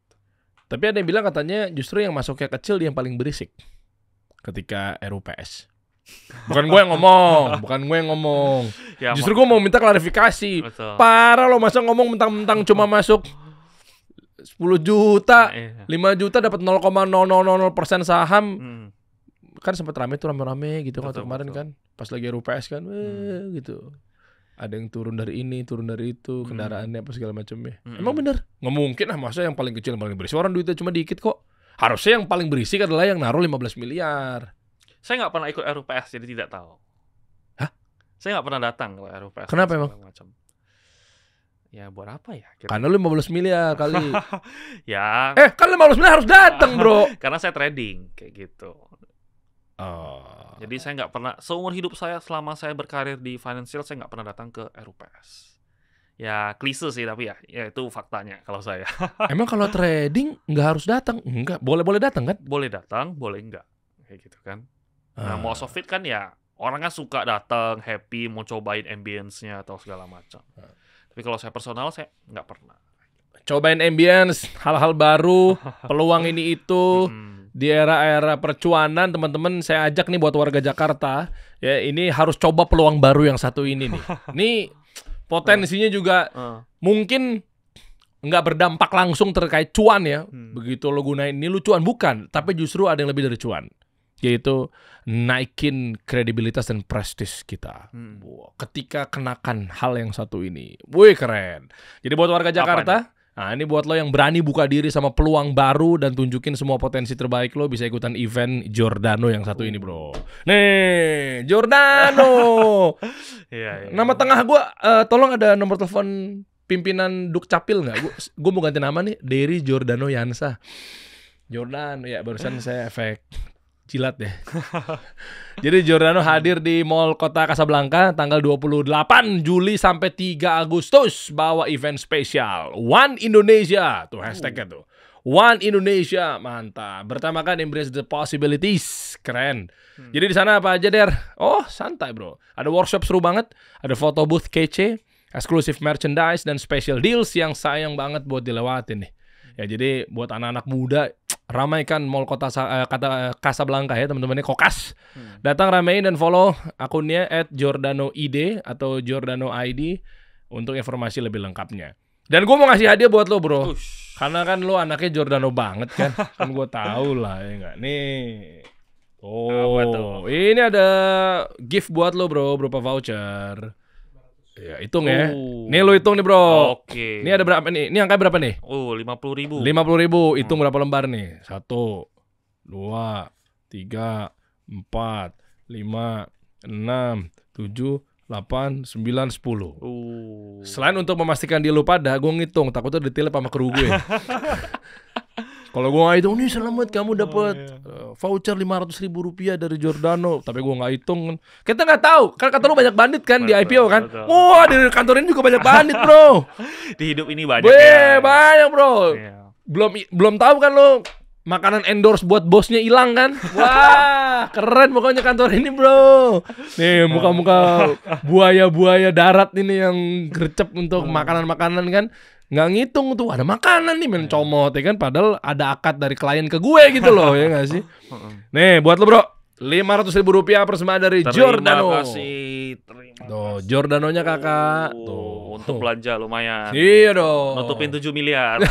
Tapi ada yang bilang katanya justru yang masuknya kecil dia yang paling berisik ketika RUPS. Bukan gue yang ngomong. Ya, justru gue mau minta klarifikasi. Betul. Parah lo masa ngomong mentang-mentang cuma masuk 10 juta, 5 juta dapat 0,000% saham. Kan sempat rame gitu kan kemarin kan. Pas lagi RUPS kan, gitu. Ada yang turun dari ini, turun dari itu, kendaraannya apa segala macamnya. Emang bener? Nggak mungkin lah masa yang paling kecil yang paling berisik. Orang duitnya cuma dikit kok. Harusnya yang paling berisik adalah yang naruh 15 miliar. Saya nggak pernah ikut RUPS, jadi tidak tahu. Hah? Saya nggak pernah datang ke RUPS. Kenapa emang? Macam. Ya buat apa ya? Karena lu 15 miliar kali. Ya. Kan 15 miliar harus datang bro. Karena saya trading kayak gitu. Oh. Jadi saya nggak pernah, seumur hidup saya selama saya berkarir di financial, saya nggak pernah datang ke RUPS. Ya klise sih tapi ya itu faktanya kalau saya. Emang kalau trading nggak harus datang? Enggak, boleh datang kan? Boleh datang, boleh enggak, kayak gitu kan. Nah, most of it kan ya orang kan suka datang, happy, mau cobain ambience-nya atau segala macam. Tapi kalau saya personal, saya nggak pernah. Cobain ambience, hal-hal baru, peluang ini itu. Di era-era percuanan, teman-teman, saya ajak nih buat warga Jakarta. Ya, ini harus coba peluang baru yang satu ini nih. Ini potensinya juga mungkin nggak berdampak langsung terkait cuan ya. Begitu lo gunain ini lu cuan, bukan. Tapi justru ada yang lebih dari cuan. Yaitu naikin kredibilitas dan prestis kita. Ketika kenakan hal yang satu ini. Wih keren. Jadi buat warga Jakarta, nah ini buat lo yang berani buka diri sama peluang baru dan tunjukin semua potensi terbaik lo, bisa ikutan event Giordano yang satu ini bro. Nih Giordano. Nama tengah gue, tolong ada nomor telepon pimpinan Dukcapil nggak? Gue mau ganti nama nih, Dery Giordano Yansa. Giordano ya, barusan saya efek jilat deh. Jadi Giordano hadir di Mall Kota Casablanca tanggal 28 Juli sampai 3 Agustus, bawa event spesial One Indonesia, tuh hashtagnya tuh One Indonesia, mantap. Bertemakan Embrace the Possibilities, keren. Jadi di sana apa aja Der? Oh santai bro, ada workshop seru banget, ada photo booth kece, eksklusif merchandise dan special deals yang sayang banget buat dilewatin nih. Ya jadi buat anak-anak muda, ramaikan Mall Kota Casablanca ya teman-temannya Kokas. Datang ramein dan follow akunnya @giordanoid atau giordanoid untuk informasi lebih lengkapnya. Dan gue mau ngasih hadiah buat lo bro. Karena kan lo anaknya Giordano banget kan. Kan gue tahu lah ya enggak. Nih. Oh, ini ada gift buat lo bro, berupa voucher. Ya, hitung ya. Nih lo hitung nih bro. Oke. Ini ada berapa nih? Ini angka berapa nih? 50.000. 50.000. Hitung berapa lembar nih? 1, 2, 3, 4, 5, 6, 7, 8, 9, 10. Uh. Selain untuk memastikan dia lupa dah, gue ngitung takutnya ditilep sama kru gue. Kalau gue nggak hitung, nih selamat kamu dapat voucher 500.000 rupiah dari Giordano, tapi gue nggak hitung. Kita nggak tahu, kan kata lu banyak bandit kan di IPO kan. Betul. Wah di kantor ini juga banyak bandit bro. Di hidup ini banyak ya. Banyak bro. Iya. Belum tahu kan lo makanan endorse buat bosnya hilang kan? Wah, keren pokoknya kantor ini, bro. Nih, muka-muka buaya-buaya darat ini yang gercep untuk makanan-makanan kan. Nggak ngitung tuh, ada makanan nih mencomot ya kan. Padahal ada akad dari klien ke gue gitu loh, ya nggak sih? Nih, buat lo bro, 500.000 rupiah persembahan dari Giordano. Terima kasih. Tuh, Giordanonya kakak. Tuh. Untuk belanja lumayan. Iya dong. Nutupin 7 miliar.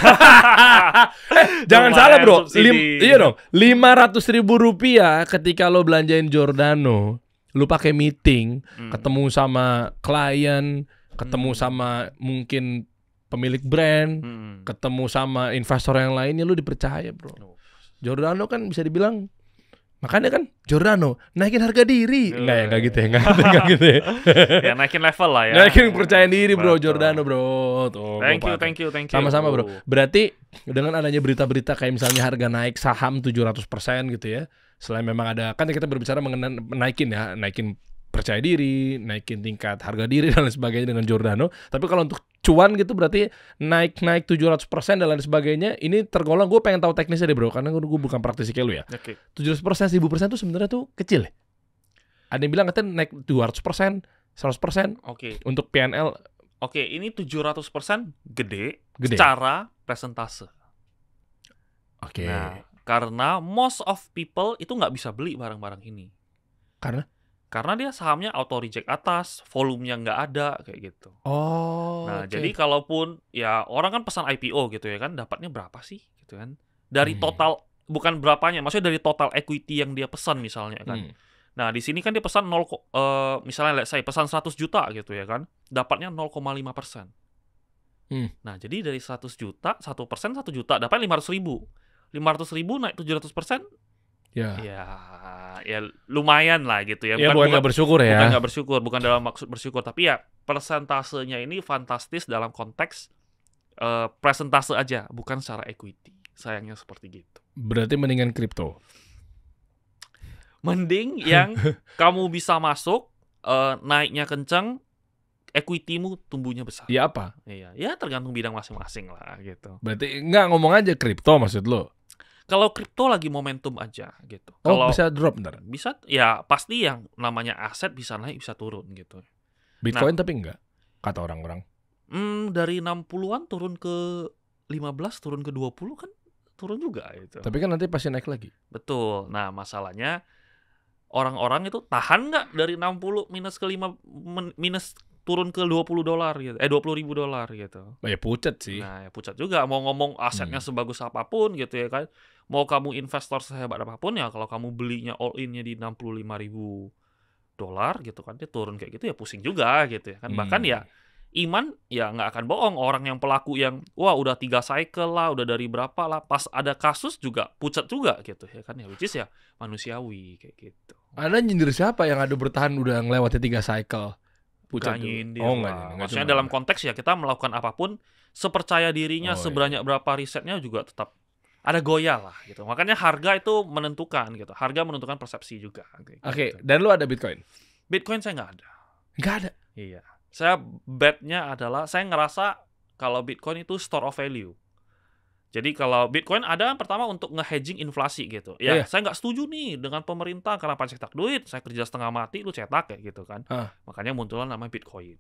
Jangan Lumayan salah bro, subsidi. iya dong, 500.000 rupiah ketika lo belanjain Giordano, lo pakai meeting, ketemu sama klien, ketemu sama mungkin pemilik brand, ketemu sama investor yang lainnya, lo dipercaya bro. Giordano kan bisa dibilang, makanya kan Giordano naikin harga diri. Enggak gitu ya. Ya naikin level lah ya. Naikin kepercayaan diri bro, Betul. Giordano bro. Tuh, Thank you. sama-sama bro. Berarti dengan adanya berita-berita kayak misalnya harga naik saham 700% gitu ya. Selain memang ada, kan kita berbicara mengenai naikin percaya diri, naikin tingkat harga diri dan lain sebagainya dengan Giordano. Tapi kalau untuk cuan gitu berarti naik 700% dan lain sebagainya. Ini tergolong, gue pengen tahu teknisnya deh bro, karena gue bukan praktisi kayak lu ya. Oke. 700%, 1000% tuh sebenarnya tuh kecil ya. Ada yang bilang katanya naik 200%, 100% Oke. untuk PNL. Oke, ini 700% gede Gede. secara persentase. Oke. Nah, karena most of people itu nggak bisa beli barang-barang ini. Karena dia sahamnya auto reject atas, volumenya nggak ada kayak gitu. Oh. Nah, oke. jadi kalaupun ya orang kan pesan IPO gitu ya kan, dapatnya berapa sih gitu kan? Dari total, bukan berapanya, maksudnya dari total equity yang dia pesan misalnya kan. Nah, di sini kan dia pesan misalnya let's say pesan 100 juta gitu ya kan, dapatnya 0,5%. Nah, jadi dari 100 juta, 1% 1 juta, dapat 500.000. 500.000 naik 700%, ya lumayan lah gitu ya. Ya bukan nggak bersyukur ya. Bukan nggak bersyukur, bukan dalam maksud bersyukur, tapi ya persentasenya ini fantastis dalam konteks presentase aja, bukan secara equity. Sayangnya seperti gitu. Berarti mendingan kripto. Mending yang kamu bisa masuk, naiknya kencang, equity-mu tumbuhnya besar. Iya apa? Iya, ya tergantung bidang masing-masing lah gitu. Berarti nggak ngomong aja kripto maksud lo? Kalau kripto lagi momentum aja gitu. Oh Kalau bisa drop ntar. bisa, ya pasti yang namanya aset bisa naik bisa turun gitu. Bitcoin tapi enggak, kata orang-orang. Dari 60-an turun ke 15, turun ke 20 kan turun juga gitu. Tapi kan nanti pasti naik lagi. Betul. Nah, masalahnya orang-orang itu tahan nggak dari 60 minus ke 5 minus turun ke $20 gitu. $20.000 gitu. Ya pucat sih. Nah, ya pucat juga. Mau ngomong asetnya sebagus apapun gitu ya kan. Mau kamu investor sehebat apapun ya, kalau kamu belinya all in-nya di $65.000 gitu kan, dia turun kayak gitu ya pusing juga gitu ya kan. Bahkan ya Iman ya nggak akan bohong, orang yang pelaku yang wah udah 3 cycle lah, udah dari berapa lah, pas ada kasus juga pucat juga gitu ya kan, ya which is ya manusiawi kayak gitu. Anda nyindir siapa yang ada bertahan udah ngelewati 3 cycle? Pucat Gak nyindir oh, lah. enggak Maksudnya dalam konteks ya kita melakukan apapun, sepercaya dirinya, sebanyak berapa risetnya juga tetap ada goyah lah gitu. Makanya harga itu menentukan gitu. Harga menentukan persepsi juga. Oke, dan lu ada Bitcoin? Bitcoin saya nggak ada. Nggak ada. Iya. Saya bet-nya adalah, saya ngerasa kalau Bitcoin itu store of value. Jadi kalau Bitcoin ada pertama untuk nge-hedging inflasi gitu. Ya, saya nggak setuju nih dengan pemerintah karena cetak duit, saya kerja setengah mati, lu cetak kayak gitu kan. Makanya muncullah namanya Bitcoin.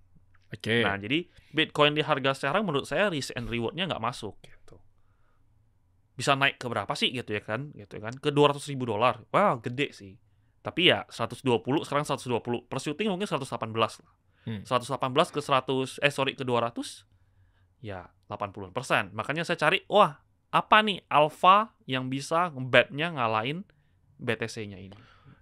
Oke. Nah, jadi Bitcoin di harga sekarang menurut saya risk and reward-nya nggak masuk gitu. Bisa naik ke berapa sih gitu ya kan? Ke $200.000. Wah, gede sih. Tapi ya 120, sekarang 120. Per shooting mungkin 118 lah. 118 ke 100, ke 200, ya 80%. Makanya saya cari, wah apa nih alpha yang bisa bet-nya ngalahin BTC-nya ini.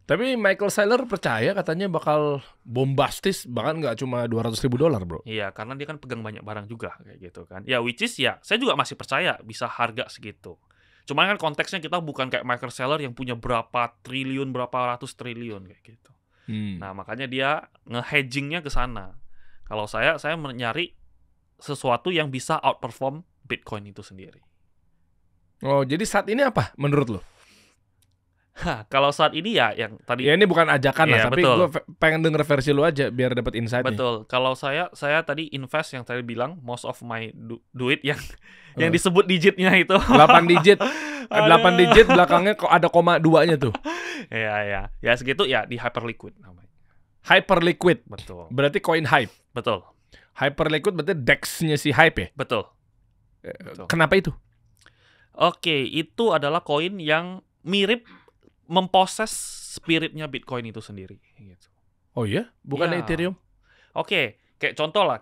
Tapi Michael Saylor percaya katanya bakal bombastis, bahkan nggak cuma $200.000 bro. Iya, karena dia kan pegang banyak barang juga kayak gitu kan. Ya which is ya, saya juga masih percaya bisa harga segitu. Cuman kan konteksnya kita bukan kayak Michael Saylor yang punya berapa triliun, berapa ratus triliun kayak gitu. Nah, makanya dia nge-hedgingnya ke sana. Kalau saya nyari sesuatu yang bisa outperform Bitcoin itu sendiri. Oh, jadi saat ini apa menurut lo? Kalau saat ini ya yang tadi. Ya ini bukan ajakan lah, Iya, tapi betul. gue pengen denger versi lo aja biar dapat insight nih. Betul. Kalau saya tadi invest yang tadi bilang most of my duit yang disebut digitnya itu. 8 digit. 8 digit belakangnya kok ada koma 2-nya tuh. Iya. Ya segitu ya di Hyperliquid namanya. Hyperliquid. Betul. Berarti koin Hype. Betul. Hyperliquid berarti DEX-nya si Hype ya? Betul. Kenapa itu? Oke, itu adalah koin yang mirip memproses spiritnya Bitcoin itu sendiri. Gitu. Oh iya? Bukan Ya. Ethereum? Oke, kayak contoh lah,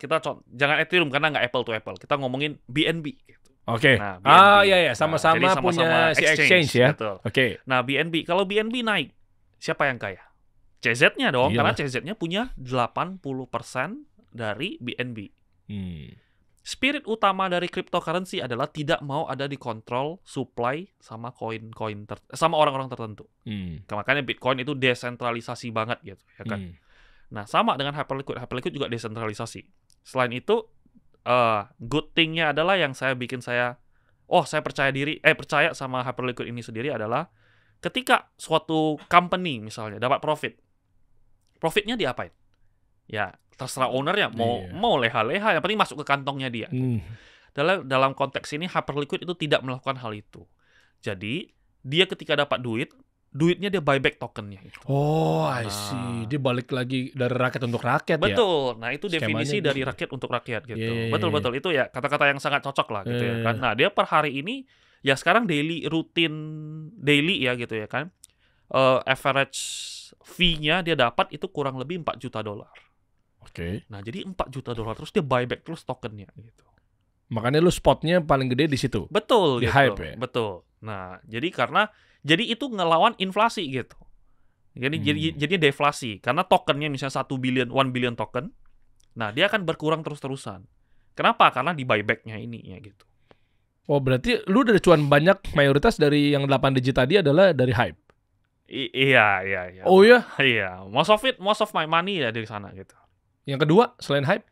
jangan Ethereum karena nggak apple to apple. Kita ngomongin BNB. Gitu. Oke. Nah, BNB. Iya, sama-sama Jadi punya si exchange ya. Betul. Oke. Nah, BNB, kalau BNB naik, siapa yang kaya? CZ-nya dong, Iyalah. karena CZ-nya punya 80% dari BNB. Spirit utama dari cryptocurrency adalah tidak mau ada dikontrol supply sama koin-koin sama orang-orang tertentu. Makanya Bitcoin itu desentralisasi banget gitu, ya kan? Nah, sama dengan Hyperliquid. Hyperliquid juga desentralisasi. Selain itu, good thing-nya adalah yang saya percaya sama Hyperliquid ini sendiri adalah ketika suatu company misalnya dapat profitnya diapain? Ya, terserah ownernya mau leha-leha, yang penting masuk ke kantongnya dia. Dalam konteks ini Hyperliquid itu tidak melakukan hal itu. Jadi dia ketika dapat duitnya dia buyback tokennya itu. Oh, I see. Dia balik lagi dari rakyat untuk rakyat ya. Betul. Nah, itu Skemanya definisi gitu. dari rakyat untuk rakyat gitu. Yeah. Betul itu ya kata-kata yang sangat cocok lah gitu ya kan. Nah, dia per hari ini ya sekarang daily ya gitu ya kan. Average fee-nya dia dapat itu kurang lebih $4 juta. Oke. Nah, jadi $4 juta terus dia buyback terus tokennya gitu. Makanya lu spotnya paling gede di situ. Betul Di gitu. hype ya? Betul. Nah, jadi itu ngelawan inflasi gitu. Jadi deflasi karena tokennya misalnya 1 billion token. Nah, dia akan berkurang terus-terusan. Kenapa? Karena di buyback-nya ini ya gitu. Oh, berarti lu udah cuan banyak, mayoritas dari yang 8 digit tadi adalah dari Hype. Iya. Oh iya? Iya, most of my money ya dari sana gitu. Yang kedua selain Hype?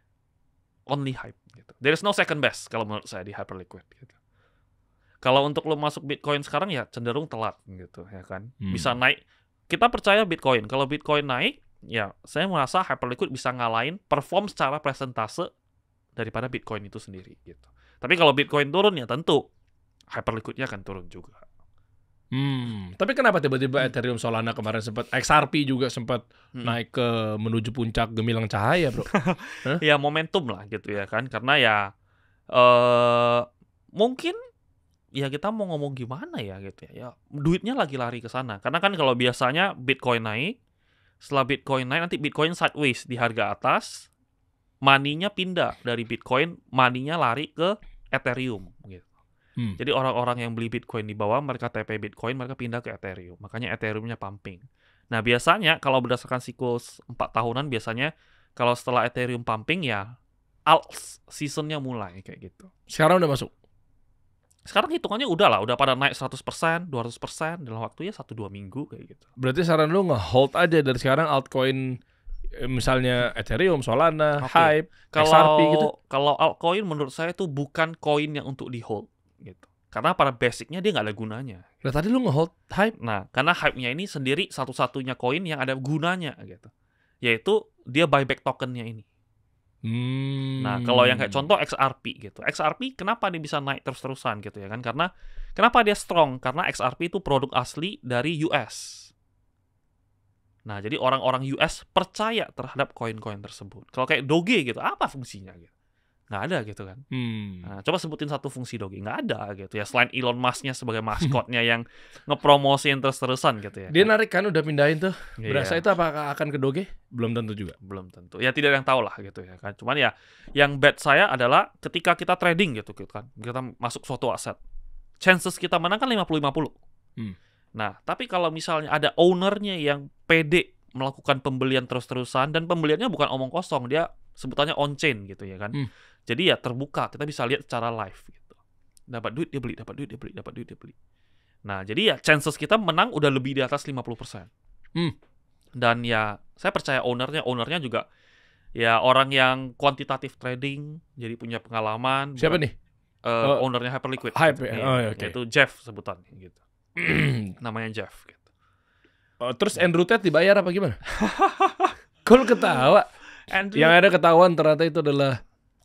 Only Hype gitu. There is no second best kalau menurut saya di Hyperliquid gitu. Kalau untuk lo masuk Bitcoin sekarang ya cenderung telat gitu ya kan. Bisa naik. Kita percaya Bitcoin. Kalau Bitcoin naik, ya saya merasa Hyperliquid bisa ngalahin perform secara persentase daripada Bitcoin itu sendiri gitu. Tapi kalau Bitcoin turun ya tentu Hyperliquid-nya akan turun juga. Tapi kenapa tiba-tiba Ethereum Solana kemarin sempat XRP juga sempat naik ke menuju puncak gemilang cahaya, bro? Ya momentum lah gitu ya kan. Karena ya mungkin ya kita mau ngomong gimana ya gitu ya. Ya duitnya lagi lari ke sana. Karena kan kalau biasanya Bitcoin naik, setelah Bitcoin naik nanti Bitcoin sideways di harga atas, money-nya pindah dari Bitcoin, money-nya lari ke Ethereum gitu. Jadi orang-orang yang beli Bitcoin di bawah, mereka TP Bitcoin, mereka pindah ke Ethereum. Makanya Ethereum-nya pumping. Nah, biasanya kalau berdasarkan siklus 4 tahunan, biasanya kalau setelah Ethereum pumping ya alt season-nya mulai kayak gitu. Sekarang udah masuk? Sekarang hitungannya udah pada naik 100%, 200% dalam waktu ya 1-2 minggu kayak gitu. Berarti saran lu nge-hold aja dari sekarang altcoin misalnya Ethereum, Solana, Hype, XRP gitu? Kalau altcoin menurut saya itu bukan koin yang untuk di-hold gitu. Karena pada basicnya dia nggak ada gunanya. Nah, tadi lu nge-hold Hype? Nah, karena Hype-nya ini sendiri satu-satunya koin yang ada gunanya gitu. Yaitu dia buyback tokennya ini. Nah, kalau yang kayak contoh XRP gitu. XRP kenapa dia bisa naik terus-terusan gitu ya kan? Karena kenapa dia strong? Karena XRP itu produk asli dari US. Nah, jadi orang-orang US percaya terhadap koin-koin tersebut. Kalau kayak Doge gitu, apa fungsinya gitu? Nggak ada gitu kan. Nah, coba sebutin satu fungsi Doge. Nggak ada gitu ya. Selain Elon Musk-nya sebagai maskotnya yang ngepromosiin terus-terusan gitu ya. Dia narik kan udah pindahin tuh. Iya. Berasa itu apakah akan ke Doge? Belum tentu juga. Belum tentu. Ya tidak ada yang tahu lah gitu ya kan. Cuman ya yang bet saya adalah ketika kita trading gitu kan. Kita masuk suatu aset. Chances kita menang kan 50-50. Nah, tapi kalau misalnya ada ownernya yang pede melakukan pembelian terus-terusan dan pembeliannya bukan omong kosong, dia sebutannya on-chain gitu ya kan. Jadi ya terbuka, kita bisa lihat secara live gitu. Dapat duit dia beli, dapat duit dia beli, dapat duit dia beli. Nah, jadi ya chances kita menang udah lebih di atas 50%. Dan ya saya percaya ownernya juga ya orang yang kuantitatif trading, jadi punya pengalaman. Siapa nih? Ownernya Hyperliquid. Hype ya? Iya, Oh, oke. yaitu Jeff sebutannya gitu. Namanya Jeff gitu. Terus Andrew Tate dibayar apa gimana? Kok lu ketawa? Yang ada ketahuan ternyata itu adalah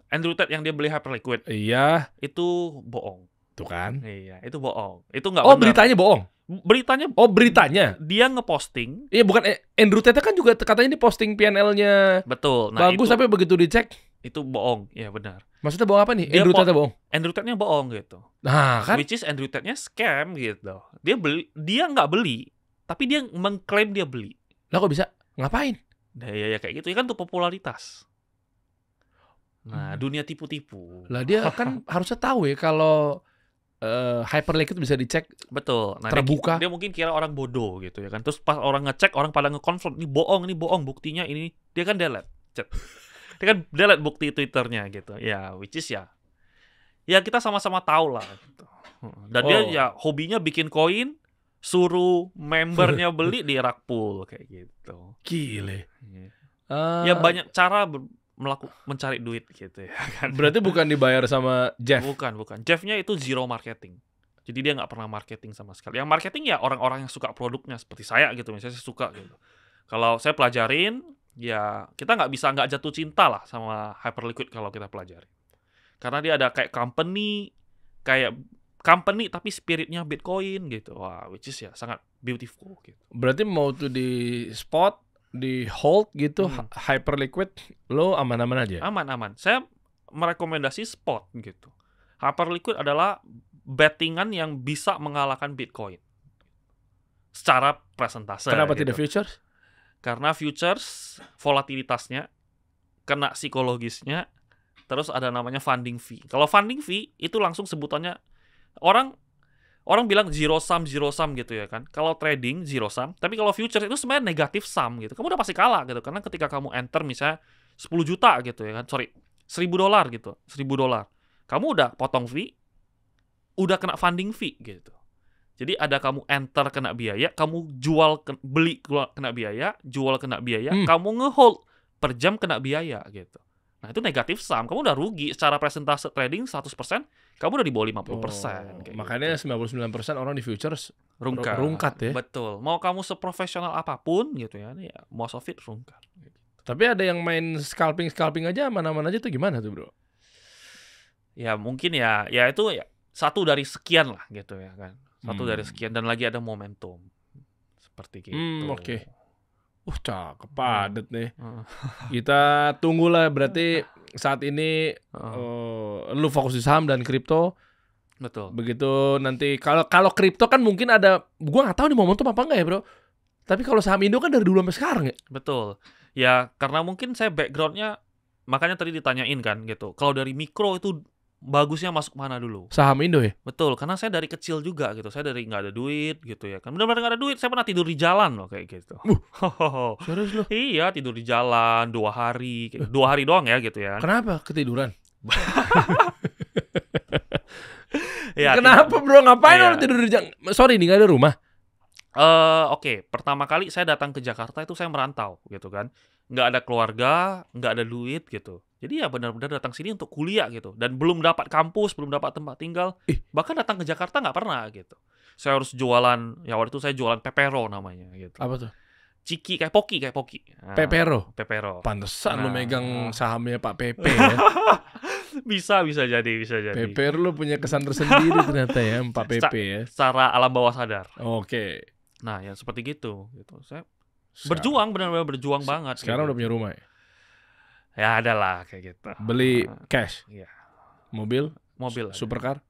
Andrew Tate yang dia beli Hyperliquid iya, itu bohong. tuh kan. Iya, itu bohong. Itu nggak Oh, benar. beritanya bohong. Beritanya dia ngeposting. Iya, bukan Andrew Tate kan juga katanya ini posting PNL-nya Betul. Nah, bagus, itu, tapi begitu dicek, itu bohong. Iya, benar. maksudnya bohong apa nih? Dia Andrew Tate bohong. Andrew Tate-nya bohong gitu. Nah, kan? Which is Andrew Tate-nya scam gitu. Dia nggak beli, tapi dia mengklaim dia beli. Lah kok bisa? Ngapain? Nah, ya kayak gitu. Ya kan untuk popularitas. Nah, dunia tipu-tipu. Lah dia kan harusnya tahu ya kalau Hyperliquid bisa dicek. Betul. Nah, terbuka. Dia mungkin kira orang bodoh gitu ya kan. Terus pas orang ngecek, orang pada nge-confront, ini bohong, buktinya ini. Dia kan delete. Dia kan delete bukti Twitternya gitu. Ya, which is ya kita sama-sama tahu lah gitu. Dan dia ya hobinya bikin koin, suruh membernya beli di rug pull kayak gitu. Gile. Ya banyak cara mencari duit gitu ya kan. Berarti bukan dibayar sama Jeff. Bukan. Jeffnya itu zero marketing. Jadi dia nggak pernah marketing sama sekali. Yang marketing ya orang-orang yang suka produknya seperti saya gitu. Misalnya saya suka gitu. Kalau saya pelajarin, ya kita nggak jatuh cinta lah sama Hyperliquid kalau kita pelajari. Karena dia ada kayak company tapi spiritnya Bitcoin gitu. Wah, which is ya sangat beautiful gitu. Berarti mau tuh di spot, di hold gitu, Hyperliquid, lo aman-aman aja? Aman. Saya merekomendasi spot gitu. Hyperliquid adalah bettingan yang bisa mengalahkan Bitcoin secara presentase. Kenapa gitu. tidak futures? Karena futures volatilitasnya, kena psikologisnya, terus ada namanya funding fee. Kalau funding fee itu langsung sebutannya orang bilang zero sum gitu ya kan. Kalau trading zero sum, tapi kalau futures itu sebenarnya negatif sum gitu. Kamu udah pasti kalah gitu. Karena ketika kamu enter misalnya 10 juta gitu ya kan. Sorry, $1.000 gitu. $1.000. Kamu udah potong fee, udah kena funding fee gitu. Jadi ada kamu enter kena biaya, kamu beli kena biaya, jual kena biaya, kamu ngehold per jam kena biaya gitu. Nah, itu negatif sum. Kamu udah rugi secara presentase trading 100%, kamu udah di bawah 50%. Kayak makanya gitu. 99% orang di futures rungkat ya. Betul. Mau kamu seprofesional apapun gitu ya most of it rungkat. Gitu. Tapi ada yang main scalping aja, aman-aman aja tuh gimana tuh, bro? Ya mungkin ya itu ya satu dari sekian lah gitu ya kan. Satu dari sekian dan lagi ada momentum. Seperti gitu. Oke. Cakep padat nih. Kita tunggulah berarti saat ini lu fokus di saham dan kripto. Betul. Begitu nanti kalau kripto kan mungkin ada, gua nggak tahu nih momentum apa enggak ya, bro. Tapi kalau saham Indo kan dari dulu sampai sekarang ya. Betul. Ya karena mungkin saya backgroundnya, makanya tadi ditanyain kan gitu. Kalau dari mikro itu bagusnya masuk mana dulu? Saham Indo ya? Betul, karena saya dari kecil juga gitu. Saya dari nggak ada duit gitu ya kan. Benar-benar nggak ada duit, saya pernah tidur di jalan loh kayak gitu. Serius loh? Iya, tidur di jalan 2 hari. 2 hari doang ya gitu ya. Kenapa? Ketiduran? Ya, kenapa bro? Ngapain Iya. orang tidur di jalan? Sorry, nih nggak ada rumah. Oke, pertama kali saya datang ke Jakarta itu saya merantau gitu kan. Nggak ada keluarga, nggak ada duit gitu. Jadi ya benar-benar datang sini untuk kuliah gitu. Dan belum dapat kampus, belum dapat tempat tinggal. Bahkan datang ke Jakarta nggak pernah gitu. Saya harus jualan, ya waktu itu saya jualan pepero namanya gitu. Apa tuh? Ciki, kayak poki. Nah, Pepero? Pepero. Pantesan lu megang sahamnya Pak Pepe ya. Bisa jadi. Pepero lu punya kesan tersendiri ternyata ya, Pak Pepe ya. Secara alam bawah sadar. Oke. Nah, ya seperti gitu. Saya berjuang, benar-benar berjuang banget. Sekarang gitu. udah punya rumah ya? Ya ada lah kayak gitu. Beli cash? Iya. Mobil? Mobil. Supercar?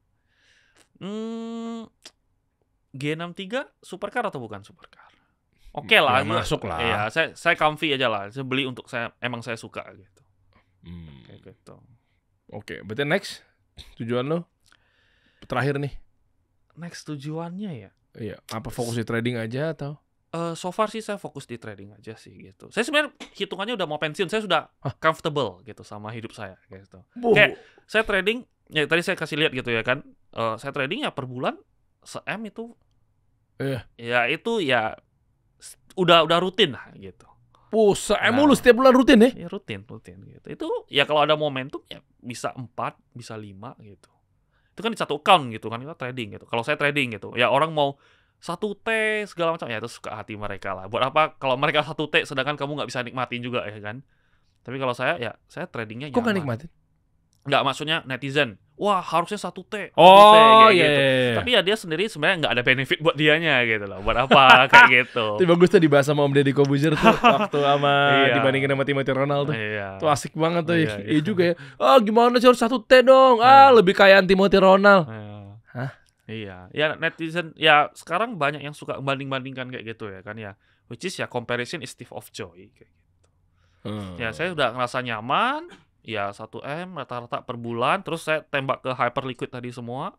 G63 supercar atau bukan supercar? Oke lah. Ya, masuk lah. Iya, saya comfy aja lah. Saya beli untuk emang saya suka gitu. Kayak gitu. Oke, berarti next tujuan lo terakhir nih. Next tujuannya ya. Iya, apa fokus di trading aja atau? So far sih saya fokus di trading aja sih gitu. Saya sebenarnya hitungannya udah mau pensiun. Saya sudah comfortable gitu sama hidup saya gitu. Kayak saya trading, ya tadi saya kasih lihat gitu ya kan. Saya trading ya per bulan se-M itu. Iya. Ya itu ya udah rutin lah gitu. Buset, Nah. lu setiap bulan rutin ya? Ya rutin gitu. Itu ya kalau ada momentum ya bisa 4, bisa 5 gitu. Itu kan di satu account gitu kan, kita trading gitu. Kalau saya trading gitu, ya orang mau 1T segala macam, ya itu suka hati mereka lah. Buat apa kalau mereka 1T sedangkan kamu nggak bisa nikmatin juga ya kan. Tapi kalau saya ya saya tradingnya Kok gak nyaman. nikmatin? Nggak, maksudnya netizen, wah harusnya 1T, 1T Oh kayak iya, gitu. iya. Tapi ya dia sendiri sebenarnya nggak ada benefit buat dianya gitu loh. Buat apa kayak gitu. Itu bagus tuh dibahas sama Om Deddy Kobuzier tuh waktu sama Iya. dibandingin sama Timothy Ronaldo. Iya. Tuh asik banget tuh. Iya, Iya juga ya. Ah gimana sih harus 1T dong? Ah lebih kayaan Timothy Ronaldo. Iya. Hah? Iya, ya netizen ya sekarang banyak yang suka banding-bandingkan kayak gitu ya kan ya. Which is ya comparison is thief of joy kayak gitu. Ya saya udah ngerasa nyaman, ya 1M rata-rata per bulan, terus saya tembak ke Hyperliquid tadi semua.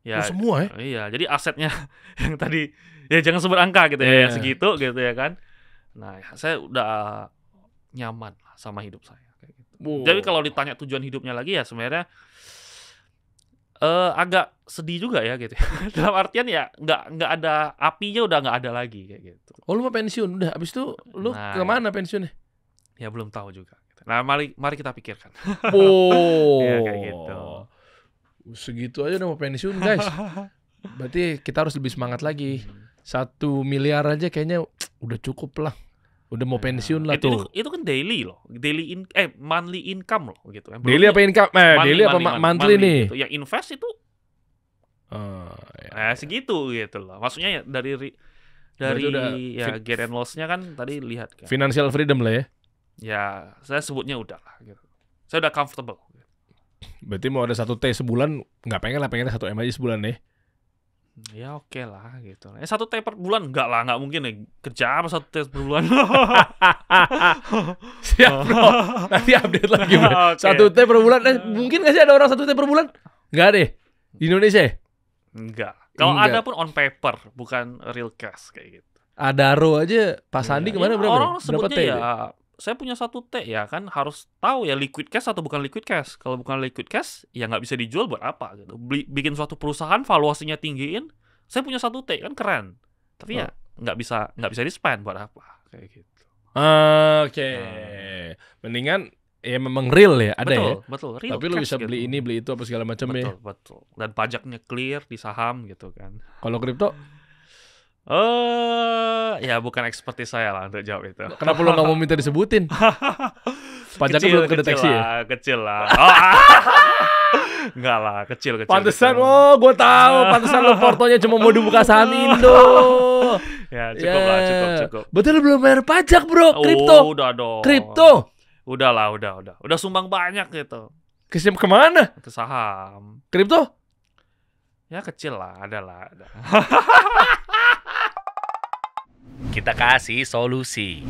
Ya, Oh, semua ya? iya, jadi asetnya yang tadi ya jangan sebut angka gitu ya, Iya. segitu gitu ya kan. Nah, ya, saya udah nyaman lah sama hidup saya kayak gitu. Wow. Jadi kalau ditanya tujuan hidupnya lagi ya sebenarnya agak sedih juga ya gitu. Dalam artian ya nggak ada apinya, udah nggak ada lagi kayak gitu. Oh lu mau pensiun udah abis itu lu Nah, kemana pensiunnya? Ya belum tahu juga. Nah, mari kita pikirkan. Oh. Iya, kayak gitu. Segitu aja udah mau pensiun guys. Berarti kita harus lebih semangat lagi. 1 miliar aja kayaknya udah cukup lah. Udah mau pensiun lah itu, tuh. Itu kan daily loh. Monthly income loh gitu. Daily apa income? Daily apa monthly nih? Gitu. Ya invest itu Ya. segitu gitu loh. Maksudnya ya dari Berarti udah ya gain and loss-nya kan tadi lihat kan. Financial freedom lah ya. Ya, saya sebutnya udah lah gitu. Saya udah comfortable. Berarti mau ada 1T sebulan nggak pengen lah, pengennya 1M aja sebulan ya. Ya oke lah gitu. 1T per bulan enggak lah, nggak mungkin ya. Kerja apa 1T per bulan? Siap bro. Nanti update lagi bro. Oke. 1T per bulan. Mungkin nggak sih ada orang 1T per bulan? Nggak deh. Di Indonesia ya? Enggak. Kalau Enggak. ada pun on paper, bukan real cash kayak gitu. Adaro aja Pak Sandi Iya. kemana Ya, berapa? orang Berapa sebutnya T? ya, dia? saya punya 1T ya kan, harus tahu ya liquid cash atau bukan liquid cash. Kalau bukan liquid cash ya nggak bisa dijual buat apa gitu. Bikin suatu perusahaan valuasinya tinggiin, saya punya 1T kan keren. Tapi ya nggak bisa di spend buat apa kayak gitu. Oke. Mendingan ya memang real ya ada ya. Betul. Real Tapi lu cash bisa gitu. beli ini beli itu apa segala macam ya. Betul. Dan pajaknya clear di saham gitu kan. Kalau kripto, Ya bukan ekspertis saya lah untuk jawab itu. kenapa lu nggak mau minta disebutin? Pajaknya belum kedeteksi ya. Kecil lah. Enggak lah, kecil. Pantesan, gue tahu. Pantesan lu portonya cuma mau dibuka saham Indo. Ya cukup lah, cukup. Betul lu belum bayar pajak bro, kripto. Udah dong. Kripto. Udah lah. Udah sumbang banyak gitu. Kemana? Ke saham. Kripto? Ya kecil lah, ada. Kita kasih solusi.